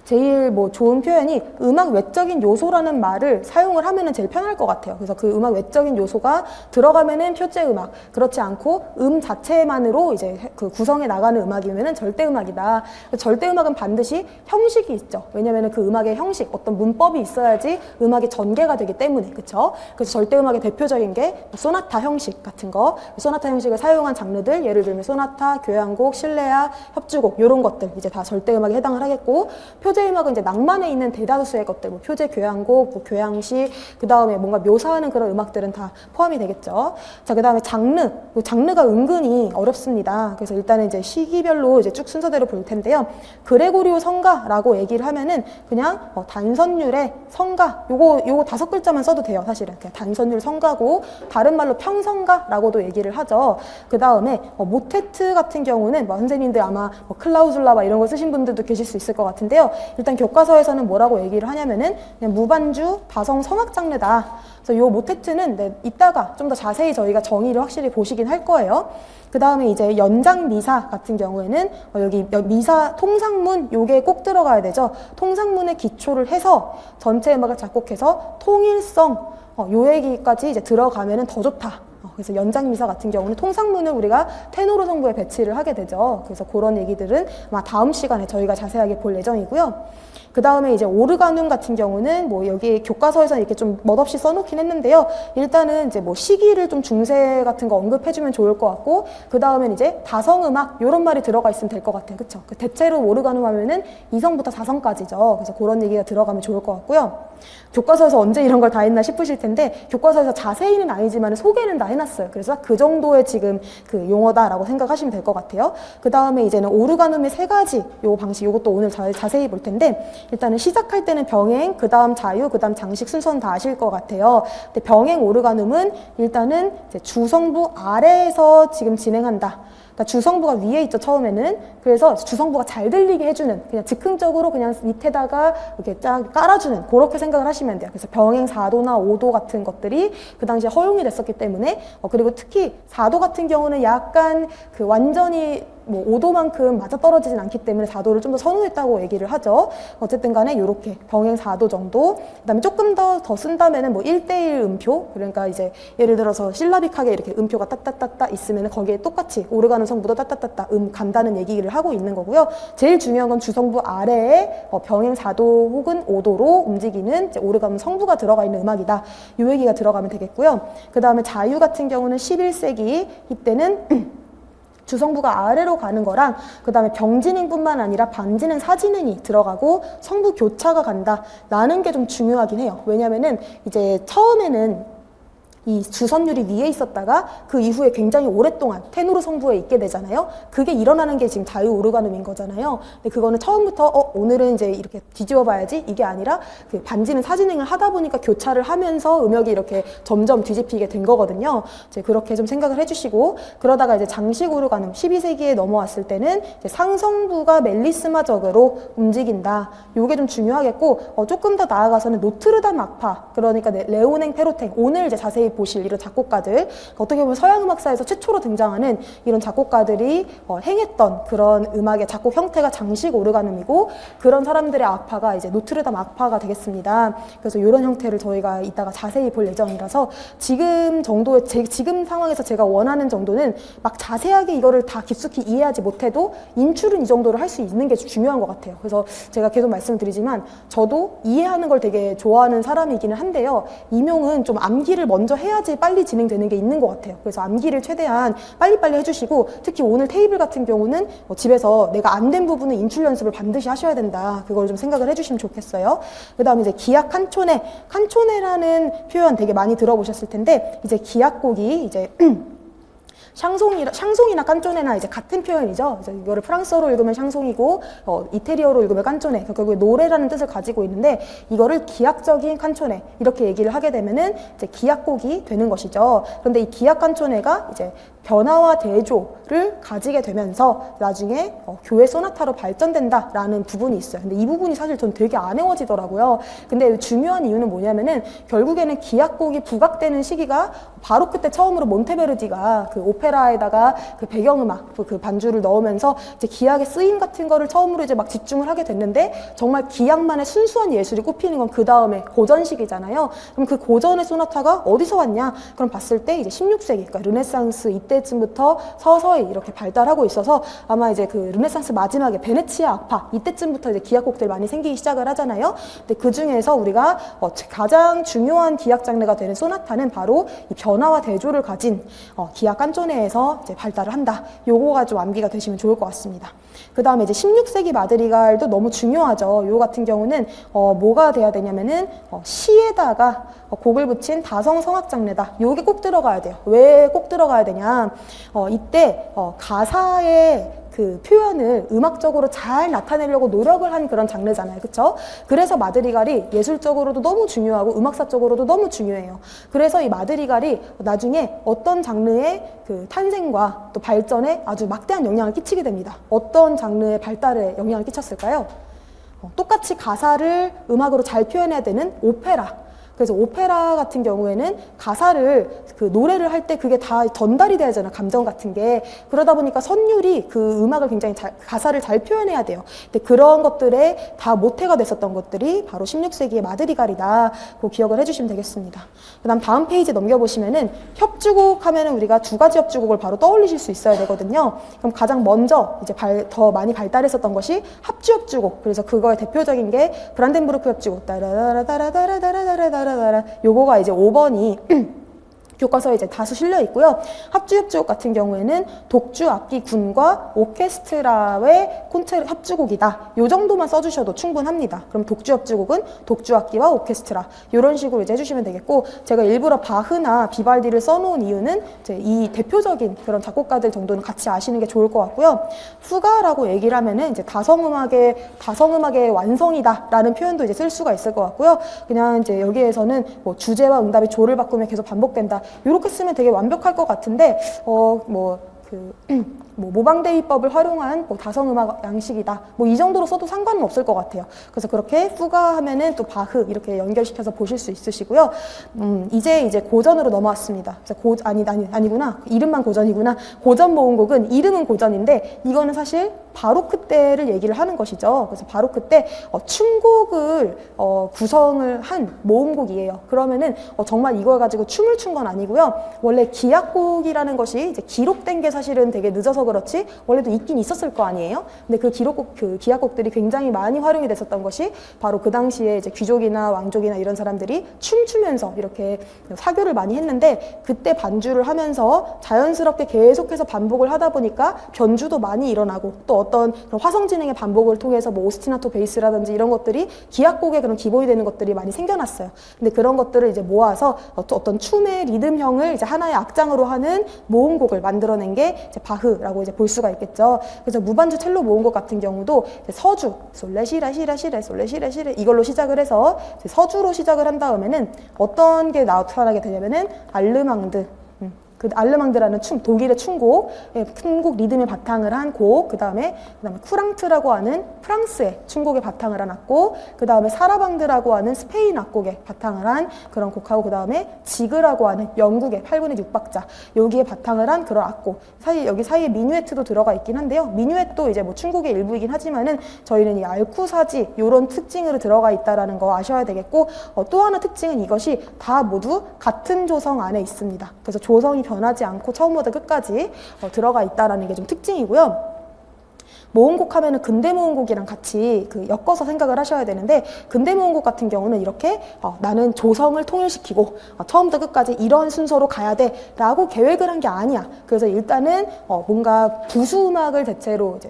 제일 뭐 좋은 표현이 음악 외적인 요소라는 말을 사용을 하면은 제일 편할 것 같아요. 그래서 그 음악 외적인 요소가 들어가면은 표제 음악, 그렇지 않고 자체만으로 이제 그 구성해 나가는 음악이면은 절대 음악이다. 절대 음악은 반드시 형식이 있죠. 왜냐면은 그 음악의 형식, 어떤 문법이 있어야지 음악이 전개가 되기 때문에, 그렇죠? 그래서 절대 음악의 대표적인 게 소나타 형식 같은 거, 소나타 형식을 사용한 장르들, 예를 들면 소나타, 교향곡, 실내악, 협주곡 이런 것들 이제 다 절대 음악에 해당을 하겠고, 표제 표제 음악은 이제 낭만에 있는 대다수의 것들, 뭐 표제 교향곡, 뭐 교향시, 그 다음에 뭔가 묘사하는 그런 음악들은 다 포함이 되겠죠. 자, 그 다음에 장르가 은근히 어렵습니다. 그래서 일단은 이제 시기별로 이제 쭉 순서대로 볼 텐데요. 그레고리오 성가라고 얘기를 하면은 그냥 단선율의 성가, 요거 5글자만 써도 돼요. 사실은 그냥 단선율 성가고, 다른 말로 평성가라고도 얘기를 하죠. 그 다음에 모테트 같은 경우는 선생님들 아마 클라우술라 이런 거 쓰신 분들도 계실 수 있을 것 같은데요. 일단 교과서에서는 뭐라고 얘기를 하냐면은 그냥 무반주 다성 성악 장르다. 그래서 요 모테트는 이따가 좀 더 자세히 저희가 정의를 확실히 보시긴 할 거예요. 그 다음에 이제 연장 미사 같은 경우에는 여기 미사 통상문 요게 꼭 들어가야 되죠. 통상문에 기초를 해서 전체 음악을 작곡해서 통일성 요 얘기까지 이제 들어가면은 더 좋다. 그래서 연장미사 같은 경우는 통상문을 우리가 테노르 성부에 배치를 하게 되죠. 그래서 그런 얘기들은 아마 다음 시간에 저희가 자세하게 볼 예정이고요. 그 다음에 이제 오르가눔 같은 경우는 뭐 여기 교과서에서는 이렇게 좀 멋없이 써놓긴 했는데요. 일단은 이제 뭐 시기를 좀 중세 같은 거 언급해주면 좋을 것 같고, 그 다음엔 이제 다성음악 이런 말이 들어가 있으면 될 것 같아요. 그쵸? 대체로 오르가눔 하면은 2성부터 4성까지죠. 그래서 그런 얘기가 들어가면 좋을 것 같고요. 교과서에서 언제 이런 걸 다 했나 싶으실 텐데, 교과서에서 자세히는 아니지만 소개는 다 해놨어요. 그래서 그 정도의 지금 그 용어다라고 생각하시면 될 것 같아요. 그 다음에 이제는 오르가눔의 3가지 요 방식, 요것도 오늘 자세히 볼 텐데, 일단은 시작할 때는 병행, 그 다음 자유, 그 다음 장식 순서는 다 아실 것 같아요. 근데 병행 오르가눔은 일단은 이제 주성부 아래에서 지금 진행한다. 그러니까 주성부가 위에 있죠, 처음에는. 그래서 주성부가 잘 들리게 해주는, 그냥 즉흥적으로 그냥 밑에다가 이렇게 쫙 깔아주는, 그렇게 생각을 하시면 돼요. 그래서 병행 4도나 5도 같은 것들이 그 당시에 허용이 됐었기 때문에, 그리고 특히 4도 같은 경우는 약간 그 완전히 뭐 5도만큼 맞아떨어지진 않기 때문에 4도를 좀 더 선호했다고 얘기를 하죠. 어쨌든 간에 이렇게 병행 4도 정도, 그 다음에 조금 더 쓴다면은 뭐 1대1 음표, 그러니까 이제 예를 들어서 실라빅하게 이렇게 음표가 따따따따 있으면 거기에 똑같이 오르가눔 성부도 따따따따 간다는 얘기를 하고 있는 거고요. 제일 중요한 건 주성부 아래에 병행 4도 혹은 5도로 움직이는 이제 오르가눔 성부가 들어가 있는 음악이다. 이 얘기가 들어가면 되겠고요. 그 다음에 자유 같은 경우는 11세기 이때는 주성부가 아래로 가는 거랑, 그 다음에 병진행뿐만 아니라 반진행, 사진행이 들어가고 성부 교차가 간다라는 게 좀 중요하긴 해요. 왜냐면은 이제 처음에는 이 주선율이 위에 있었다가 그 이후에 굉장히 오랫동안 테노르 성부에 있게 되잖아요. 그게 일어나는 게 지금 자유 오르가눔인 거잖아요. 근데 그거는 처음부터 오늘은 이제 이렇게 뒤집어 봐야지 이게 아니라 그 반지는 사진행을 하다 보니까 교차를 하면서 음역이 이렇게 점점 뒤집히게 된 거거든요. 이제 그렇게 좀 생각을 해주시고, 그러다가 이제 장식 오르가눔 12세기에 넘어왔을 때는 이제 상성부가 멜리스마적으로 움직인다. 요게 좀 중요하겠고, 조금 더 나아가서는 노트르담 악파, 그러니까 레오냉 페로탱, 오늘 이제 자세히 보실 이런 작곡가들, 어떻게 보면 서양 음악사에서 최초로 등장하는 이런 작곡가들이 행했던 그런 음악의 작곡 형태가 장식 오르가눔이고, 그런 사람들의 악파가 이제 노트르담 악파가 되겠습니다. 그래서 이런 형태를 저희가 이따가 자세히 볼 예정이라서 지금 정도의 지금 상황에서 제가 원하는 정도는 막 자세하게 이거를 다 깊숙이 이해하지 못해도 인출은 이 정도로 할 수 있는 게 중요한 것 같아요. 그래서 제가 계속 말씀드리지만 저도 이해하는 걸 되게 좋아하는 사람이기는 한데요. 임용은 좀 암기를 먼저 해야지 빨리 진행되는 게 있는 것 같아요. 그래서 암기를 최대한 빨리빨리 해주시고, 특히 오늘 테이블 같은 경우는 집에서 내가 안 된 부분은 인출 연습을 반드시 하셔야 된다. 그걸 좀 생각을 해주시면 좋겠어요. 그 다음에 이제 기악 칸초네라는 표현 되게 많이 들어보셨을 텐데, 이제 기악곡이 이제 샹송이나 깐쪼네나 이제 같은 표현이죠. 그래서 이거를 프랑스어로 읽으면 샹송이고 이태리어로 읽으면 깐쪼네. 결국에 노래라는 뜻을 가지고 있는데, 이거를 기악적인 깐쪼네 이렇게 얘기를 하게 되면은 이제 기악곡이 되는 것이죠. 그런데 이 기악 깐쪼네가 이제 변화와 대조를 가지게 되면서 나중에 교회 소나타로 발전된다라는 부분이 있어요. 근데 이 부분이 사실 전 되게 안 외워지더라고요. 근데 중요한 이유는 뭐냐면은 결국에는 기악곡이 부각되는 시기가 바로 그때 처음으로 몬테베르디가 그 오페라에다가 그 배경음악 그 반주를 넣으면서 이제 기악의 쓰임 같은 거를 처음으로 이제 막 집중을 하게 됐는데, 정말 기악만의 순수한 예술이 꼽히는 건 그 다음에 고전 시기잖아요. 그럼 그 고전의 소나타가 어디서 왔냐? 그럼 봤을 때 이제 16세기, 그러니까 르네상스 이때쯤부터 서서히 이렇게 발달하고 있어서, 아마 이제 그 르네상스 마지막에 베네치아 악파 이때쯤부터 이제 기악곡들 많이 생기기 시작을 하잖아요. 근데 그 중에서 우리가 가장 중요한 기악 장르가 되는 소나타는 바로 이 변화와 대조를 가진 기아 깐조네에서 이제 발달을 한다. 요거가 좀 암기가 되시면 좋을 것 같습니다. 그 다음에 이제 16세기 마드리갈도 너무 중요하죠. 요 같은 경우는 뭐가 돼야 되냐면은 시에다가 곡을 붙인 다성 성악 장르다. 요게 꼭 들어가야 돼요. 왜 꼭 들어가야 되냐? 이때 가사의 그 표현을 음악적으로 잘 나타내려고 노력을 한 그런 장르잖아요. 그쵸? 그래서 마드리갈이 예술적으로도 너무 중요하고 음악사적으로도 너무 중요해요. 그래서 이 마드리갈이 나중에 어떤 장르의 그 탄생과 또 발전에 아주 막대한 영향을 끼치게 됩니다. 어떤 장르의 발달에 영향을 끼쳤을까요? 똑같이 가사를 음악으로 잘 표현해야 되는 오페라. 그래서 오페라 같은 경우에는 가사를 그 노래를 할 때 그게 다 전달이 돼야 되잖아요. 감정 같은 게. 그러다 보니까 선율이 그 음악을 굉장히 가사를 잘 표현해야 돼요. 근데 그런 것들에 다 모태가 됐었던 것들이 바로 16세기의 마드리갈이다. 그 기억을 해주시면 되겠습니다. 그 다음 페이지 넘겨보시면은 협주곡 하면은 우리가 두 가지 협주곡을 바로 떠올리실 수 있어야 되거든요. 그럼 가장 먼저 이제 더 많이 발달했었던 것이 합주 협주곡. 그래서 그거의 대표적인 게 브란덴부르크 협주곡. 따라라라라라라라라라라 요거가 이제 5번이 교과서에 이제 다수 실려 있고요. 합주 협주곡 같은 경우에는 독주 악기 군과 오케스트라의 협주곡이다. 요 정도만 써주셔도 충분합니다. 그럼 독주 협주곡은 독주 악기와 오케스트라 이런 식으로 이제 해주시면 되겠고, 제가 일부러 바흐나 비발디를 써놓은 이유는 이제 이 대표적인 그런 작곡가들 정도는 같이 아시는 게 좋을 것 같고요. 후가라고 얘기를 하면은 이제 다성음악의 완성이다라는 표현도 이제 쓸 수가 있을 것 같고요. 그냥 이제 여기에서는 뭐 주제와 응답이 조를 바꾸며 계속 반복된다. 이렇게 쓰면 되게 완벽할 것 같은데 모방대위법을 활용한 다성음악 양식이다. 이 정도로 써도 상관은 없을 것 같아요. 그래서 그렇게 후가 하면은 또 바흐 이렇게 연결시켜서 보실 수 있으시고요. 이제 고전으로 넘어왔습니다. 그래서 아니구나. 이름만 고전이구나. 고전 모음곡은 이름은 고전인데 이거는 사실 바로크 때를 얘기를 하는 것이죠. 그래서 바로크 때 춤곡을 구성을 한 모음곡이에요. 그러면은 정말 이걸 가지고 춤을 춘 건 아니고요. 원래 기악곡이라는 것이 이제 기록된 게 사실은 되게 늦어서 그렇지 원래도 있긴 있었을 거 아니에요. 근데 그 기악곡들이 굉장히 많이 활용이 됐었던 것이 바로 그 당시에 이제 귀족이나 왕족이나 이런 사람들이 춤추면서 이렇게 사교를 많이 했는데, 그때 반주를 하면서 자연스럽게 계속해서 반복을 하다 보니까 변주도 많이 일어나고 또 어떤 그런 화성 진행의 반복을 통해서 오스티나토 베이스라든지 이런 것들이 기악곡의 그런 기본이 되는 것들이 많이 생겨났어요. 근데 그런 것들을 이제 모아서 어떤 춤의 리듬형을 이제 하나의 악장으로 하는 모음곡을 만들어낸 게 이제 바흐라고 이제 볼 수가 있겠죠. 그래서 무반주 첼로 모음곡 같은 경우도 이제 서주 솔레 시레 시레 시레 솔레 시레 시레 이걸로 시작을 해서 이제 서주로 시작을 한 다음에는 어떤 게 나타나게 되냐면은 알르망드. 그 알르망드라는 독일의 춤곡, 큰 곡 리듬에 바탕을 한 곡, 그 다음에 쿠랑트라고 하는 프랑스의 춤곡에 바탕을 한 악곡, 그 다음에 사라방드라고 하는 스페인 악곡에 바탕을 한 그런 곡하고, 그 다음에 지그라고 하는 영국의 8분의 6박자, 여기에 바탕을 한 그런 악곡, 여기 사이에 미뉴에트도 들어가 있긴 한데요. 미뉴에트도 이제 춤곡의 일부이긴 하지만은 저희는 이 알쿠사지 요런 특징으로 들어가 있다라는 거 아셔야 되겠고, 또 하나 특징은 이것이 다 모두 같은 조성 안에 있습니다. 그래서 조성이 변하지 않고 처음부터 끝까지 들어가 있다라는 게 좀 특징이고요. 모음곡 하면은 근대 모음곡이랑 같이 엮어서 생각을 하셔야 되는데, 근대 모음곡 같은 경우는 이렇게 나는 조성을 통일시키고 처음부터 끝까지 이런 순서로 가야 돼 라고 계획을 한 게 아니야. 그래서 일단은 뭔가 부수음악을 대체로 이제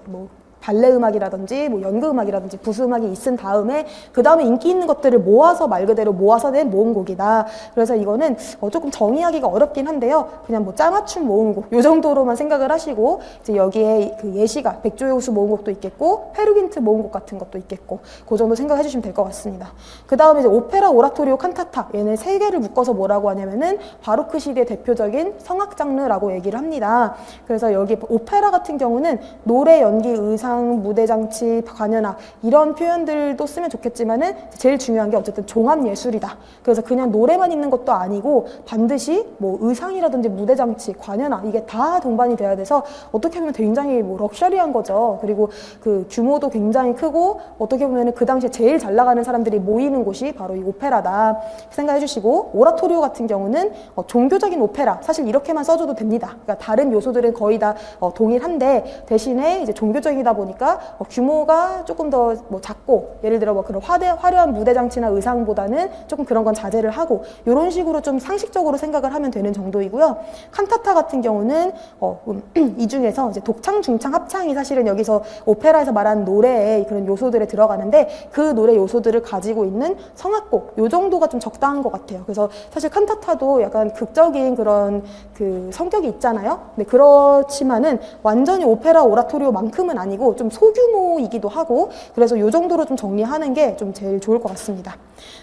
발레 음악이라든지 연극 음악이라든지 부수 음악이 있은 다음에 그 다음에 인기 있는 것들을 모아서 말 그대로 모아서 낸 모음곡이다. 그래서 이거는 조금 정의하기가 어렵긴 한데요. 그냥 짜맞춤 모음곡 요 정도로만 생각을 하시고, 이제 여기에 그 예시가 백조여우수 모음곡도 있겠고 페루긴트 모음곡 같은 것도 있겠고 그 정도 생각해 주시면 될 것 같습니다. 그 다음에 이제 오페라, 오라토리오, 칸타타 얘네 세 개를 묶어서 뭐라고 하냐면은 바로크 시대의 대표적인 성악 장르라고 얘기를 합니다. 그래서 여기 오페라 같은 경우는 노래, 연기, 의상, 무대장치, 관현악 이런 표현들도 쓰면 좋겠지만은 제일 중요한 게 어쨌든 종합예술이다. 그래서 그냥 노래만 있는 것도 아니고 반드시 의상이라든지 무대장치, 관현악 이게 다 동반이 돼야 돼서 어떻게 보면 굉장히 럭셔리한 거죠. 그리고 그 규모도 굉장히 크고 어떻게 보면 그 당시에 제일 잘 나가는 사람들이 모이는 곳이 바로 이 오페라다 생각해 주시고, 오라토리오 같은 경우는 종교적인 오페라, 사실 이렇게만 써줘도 됩니다. 그러니까 다른 요소들은 거의 다 동일한데 대신에 이제 종교적이다 보니까 규모가 조금 더 뭐 작고, 예를 들어 뭐 그런 화려한 무대 장치나 의상보다는 조금 그런 건 자제를 하고, 이런 식으로 좀 상식적으로 생각을 하면 되는 정도이고요. 칸타타 같은 경우는 이 중에서 이제 독창, 중창, 합창이 사실은 여기서 오페라에서 말하는 노래의 그런 요소들에 들어가는데, 그 노래 요소들을 가지고 있는 성악곡, 요 정도가 좀 적당한 것 같아요. 그래서 사실 칸타타도 약간 극적인 그런 그 성격이 있잖아요. 근데 그렇지만은 완전히 오페라 오라토리오만큼은 아니고 좀 소규모이기도 하고, 그래서 요 정도로 좀 정리하는 게 좀 제일 좋을 것 같습니다.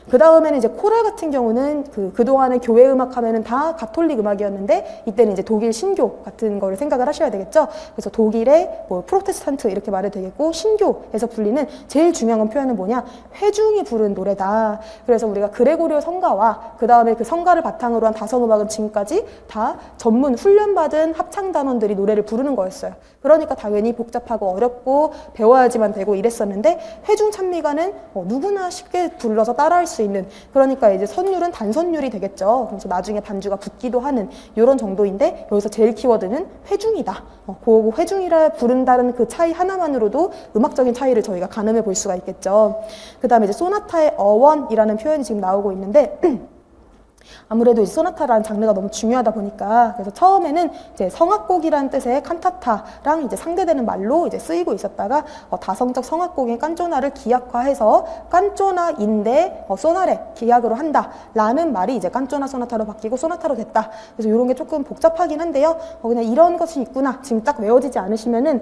그 다음에는 이제 코랄 같은 경우는 그동안에 교회 음악 하면은 다 가톨릭 음악이었는데, 이때는 이제 독일 신교 같은 거를 생각을 하셔야 되겠죠. 그래서 독일의 뭐 프로테스탄트 이렇게 말해도 되겠고, 신교에서 불리는 제일 중요한 건 표현은 뭐냐, 회중이 부른 노래다. 그래서 우리가 그레고리오 성가와 그 다음에 그 성가를 바탕으로 한 다성음악은 지금까지 다 전문 훈련받은 합창단원들이 노래를 부르는 거였어요. 그러니까 당연히 복잡하고 어렵고 배워야지만 되고 이랬었는데, 회중 찬미가는 누구나 쉽게 불러서 따라할 수 있는, 그러니까 이제 선율은 단선율이 되겠죠. 그래서 나중에 반주가 붙기도 하는 이런 정도인데, 여기서 제일 키워드는 회중이다. 그 회중이라 부른다는 그 차이 하나만으로도 음악적인 차이를 저희가 가늠해 볼 수가 있겠죠. 그 다음에 이제 소나타의 어원이라는 표현이 지금 나오고 있는데, 아무래도 이 소나타라는 장르가 너무 중요하다 보니까, 그래서 처음에는 이제 성악곡이라는 뜻의 칸타타랑 이제 상대되는 말로 이제 쓰이고 있었다가, 다성적 성악곡인 깐조나를 기악화해서 깐조나인데 소나레 기악으로 한다라는 말이 이제 깐조나 소나타로 바뀌고 소나타로 됐다. 그래서 이런 게 조금 복잡하긴 한데요. 그냥 이런 것이 있구나, 지금 딱 외워지지 않으시면은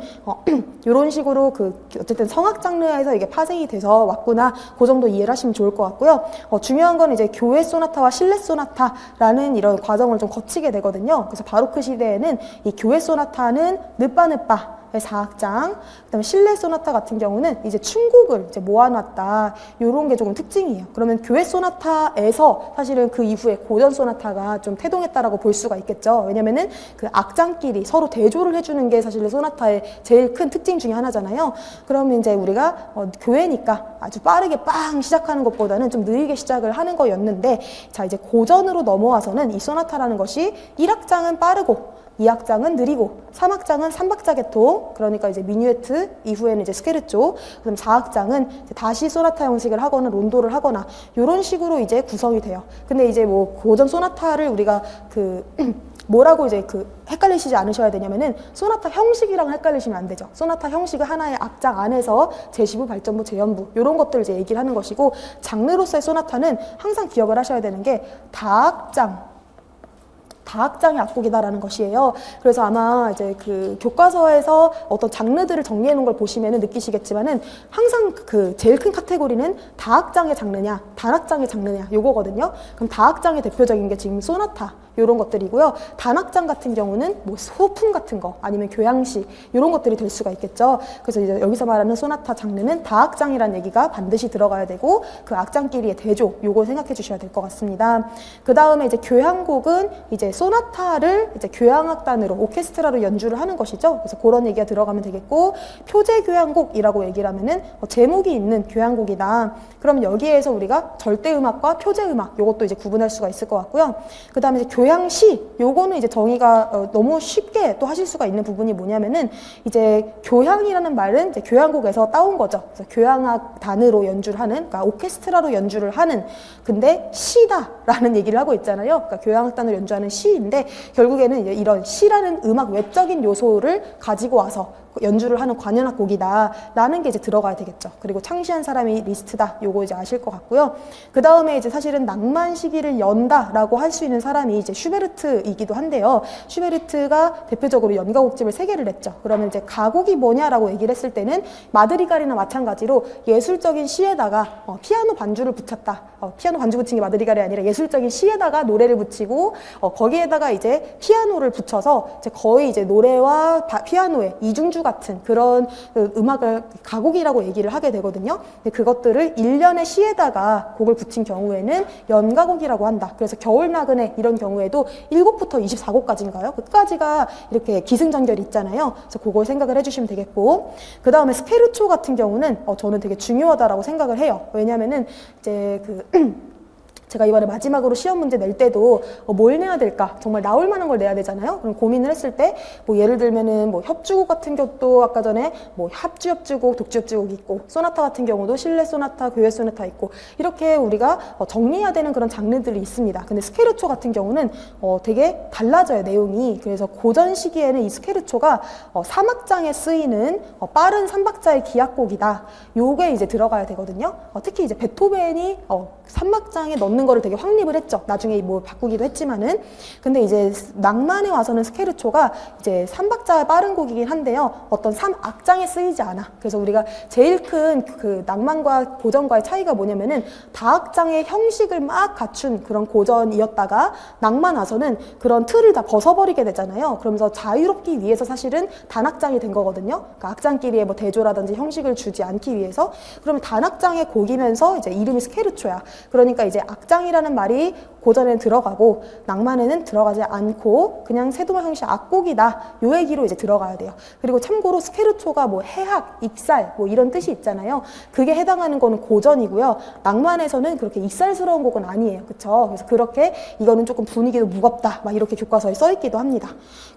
이런 식으로 어쨌든 성악 장르에서 이게 파생이 돼서 왔구나, 그 정도 이해를 하시면 좋을 것 같고요. 중요한 건 이제 교회 소나타와 실내 소나타라는 이런 과정을 좀 거치게 되거든요. 그래서 바로크 시대에는 이 교회 소나타는 느빠느빠 4악장, 그다음에 실내 소나타 같은 경우는 이제 춤곡을 이제 모아놨다, 이런 게 조금 특징이에요. 그러면 교회 소나타에서 사실은 그 이후에 고전 소나타가 좀 태동했다라고 볼 수가 있겠죠. 왜냐면은 그 악장끼리 서로 대조를 해주는 게 사실 소나타의 제일 큰 특징 중에 하나잖아요. 그러면 이제 우리가 교회니까 아주 빠르게 빵 시작하는 것보다는 좀 느리게 시작을 하는 거였는데, 자 이제 고전으로 넘어와서는 이 소나타라는 것이 1악장은 빠르고 2악장은 느리고 3악장은 3박자 계통, 그러니까 이제 미뉴에트 이후에는 이제 스케르초, 그럼 4악장은 다시 소나타 형식을 하거나 론도를 하거나 이런 식으로 이제 구성이 돼요. 근데 이제 뭐 고전 소나타를 우리가 뭐라고 이제 헷갈리시지 않으셔야 되냐면은, 소나타 형식이랑 헷갈리시면 안 되죠. 소나타 형식은 하나의 악장 안에서 제시부, 발전부, 재연부 이런 것들 이제 얘기를 하는 것이고, 장르로서의 소나타는 항상 기억을 하셔야 되는 게 다악장의 악곡이다라는 것이에요. 그래서 아마 이제 교과서에서 어떤 장르들을 정리해 놓은 걸 보시면은 느끼시겠지만은, 항상 제일 큰 카테고리는 다악장의 장르냐, 단악장의 장르냐, 요거거든요. 그럼 다악장의 대표적인 게 지금 소나타, 요런 것들이고요. 단악장 같은 경우는 뭐 소품 같은 거, 아니면 교향시, 요런 것들이 될 수가 있겠죠. 그래서 이제 여기서 말하는 소나타 장르는 다악장이라는 얘기가 반드시 들어가야 되고, 그 악장끼리의 대조, 요거 생각해 주셔야 될 것 같습니다. 그 다음에 이제 교향곡은 이제 소나타를 이제 교향악단으로, 오케스트라로 연주를 하는 것이죠. 그래서 그런 얘기가 들어가면 되겠고, 표제 교향곡이라고 얘기를 하면은 제목이 있는 교향곡이다. 그럼 여기에서 우리가 절대음악과 표제음악, 요것도 이제 구분할 수가 있을 것 같고요. 그 다음에 이제 교향시, 요거는 이제 정의가 너무 쉽게 또 하실 수가 있는 부분이 뭐냐면은, 이제 교향이라는 말은 이제 교향곡에서 따온 거죠. 그래서 교향악 단으로 연주를 하는, 그러니까 오케스트라로 연주를 하는, 근데 시다라는 얘기를 하고 있잖아요. 그러니까 교향악단으로 연주하는 시인데, 결국에는 이제 이런 시라는 음악 외적인 요소를 가지고 와서 연주를 하는 관현악 곡이다 라는 게 이제 들어가야 되겠죠. 그리고 창시한 사람이 리스트다, 요거 이제 아실 것 같고요. 그 다음에 이제 사실은 낭만 시기를 연다 라고 할 수 있는 사람이 이제 슈베르트이기도 한데요. 슈베르트가 대표적으로 연가곡집을 3개를 냈죠. 그러면 이제 가곡이 뭐냐라고 얘기를 했을 때는, 마드리갈이나 마찬가지로 예술적인 시에다가 피아노 반주를 붙였다. 피아노 반주 붙인 게 마드리갈이 아니라 예술적인 시에다가 노래를 붙이고, 거기에다가 이제 피아노를 붙여서 이제 거의 이제 노래와 피아노의 이중주 같은 그런 음악을 가곡이라고 얘기를 하게 되거든요. 근데 그것들을 일련의 시에다가 곡을 붙인 경우에는 연가곡이라고 한다. 그래서 겨울나그네 이런 경우에도 1곡부터 24곡까지인가요? 끝까지가 이렇게 기승전결이 있잖아요. 그래서 그걸 생각을 해주시면 되겠고, 그 다음에 스케르초 같은 경우는 저는 되게 중요하다라고 생각을 해요. 왜냐면은 이제 제가 이번에 마지막으로 시험 문제 낼 때도 뭘 내야 될까? 정말 나올 만한 걸 내야 되잖아요. 그럼 고민을 했을 때 뭐 예를 들면은 뭐 협주곡 같은 것도 아까 전에 뭐 합주협주곡, 독주협주곡 있고 소나타 같은 경우도 실내 소나타, 교회 소나타 있고 이렇게 우리가 정리해야 되는 그런 장르들이 있습니다. 근데 스케르초 같은 경우는 되게 달라져요, 내용이. 그래서 고전 시기에는 이 스케르초가 3악장에 쓰이는 빠른 3박자의 기악곡이다. 요게 이제 들어가야 되거든요. 특히 이제 베토벤이 3악장에 넣는 거를 되게 확립을 했죠. 나중에 뭐 바꾸기도 했지만은. 근데 이제 낭만에 와서는 스케르초가 이제 3박자의 빠른 곡이긴 한데요. 어떤 3악장에 쓰이지 않아. 그래서 우리가 제일 큰 그 낭만과 고전과의 차이가 뭐냐면은 다악장의 형식을 막 갖춘 그런 고전이었다가 낭만 와서는 그런 틀을 다 벗어버리게 되잖아요. 그러면서 자유롭기 위해서 사실은 단악장이 된 거거든요. 그러니까 악장끼리의 뭐 대조라든지 형식을 주지 않기 위해서. 그러면 단악장의 곡이면서 이제 이름이 스케르초야. 그러니까 이제 악장이라는 말이 고전에는 들어가고 낭만에는 들어가지 않고 그냥 세도마 형식 악곡이다. 요 얘기로 이제 들어가야 돼요. 그리고 참고로 스케르초가 뭐 해학, 익살 뭐 이런 뜻이 있잖아요. 그게 해당하는 거는 고전이고요. 낭만에서는 그렇게 익살스러운 곡은 아니에요. 그쵸? 그래서 그렇게 이거는 조금 분위기도 무겁다. 막 이렇게 교과서에 써 있기도 합니다.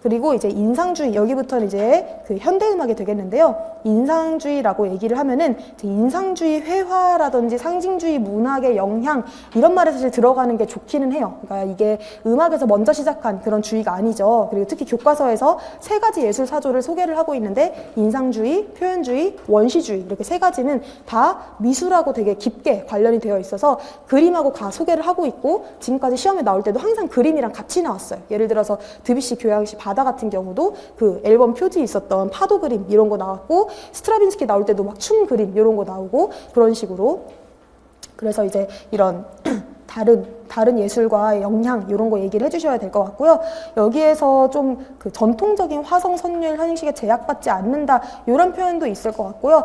그리고 이제 인상주의, 여기부터는 이제 그 현대음악이 되겠는데요. 인상주의라고 얘기를 하면은 인상주의 회화라든지 상징주의 문학의 영향 이런 말에 사실 들어가는 게 좋기는 해요. 그러니까 이게 음악에서 먼저 시작한 그런 주의가 아니죠. 그리고 특히 교과서에서 세 가지 예술 사조를 소개를 하고 있는데 인상주의, 표현주의, 원시주의 이렇게 세 가지는 다 미술하고 되게 깊게 관련이 되어 있어서 그림하고 다 소개를 하고 있고 지금까지 시험에 나올 때도 항상 그림이랑 같이 나왔어요. 예를 들어서 드뷔시 교향시 바다 같은 경우도 그 앨범 표지에 있었던 파도 그림 이런 거 나왔고 스트라빈스키 나올 때도 막 춤 그림 이런 거 나오고 그런 식으로. 그래서 이제 이런 다른 예술과의 영향 이런 거 얘기를 해주셔야 될 것 같고요. 여기에서 좀 그 전통적인 화성 선율 형식에 제약받지 않는다 이런 표현도 있을 것 같고요.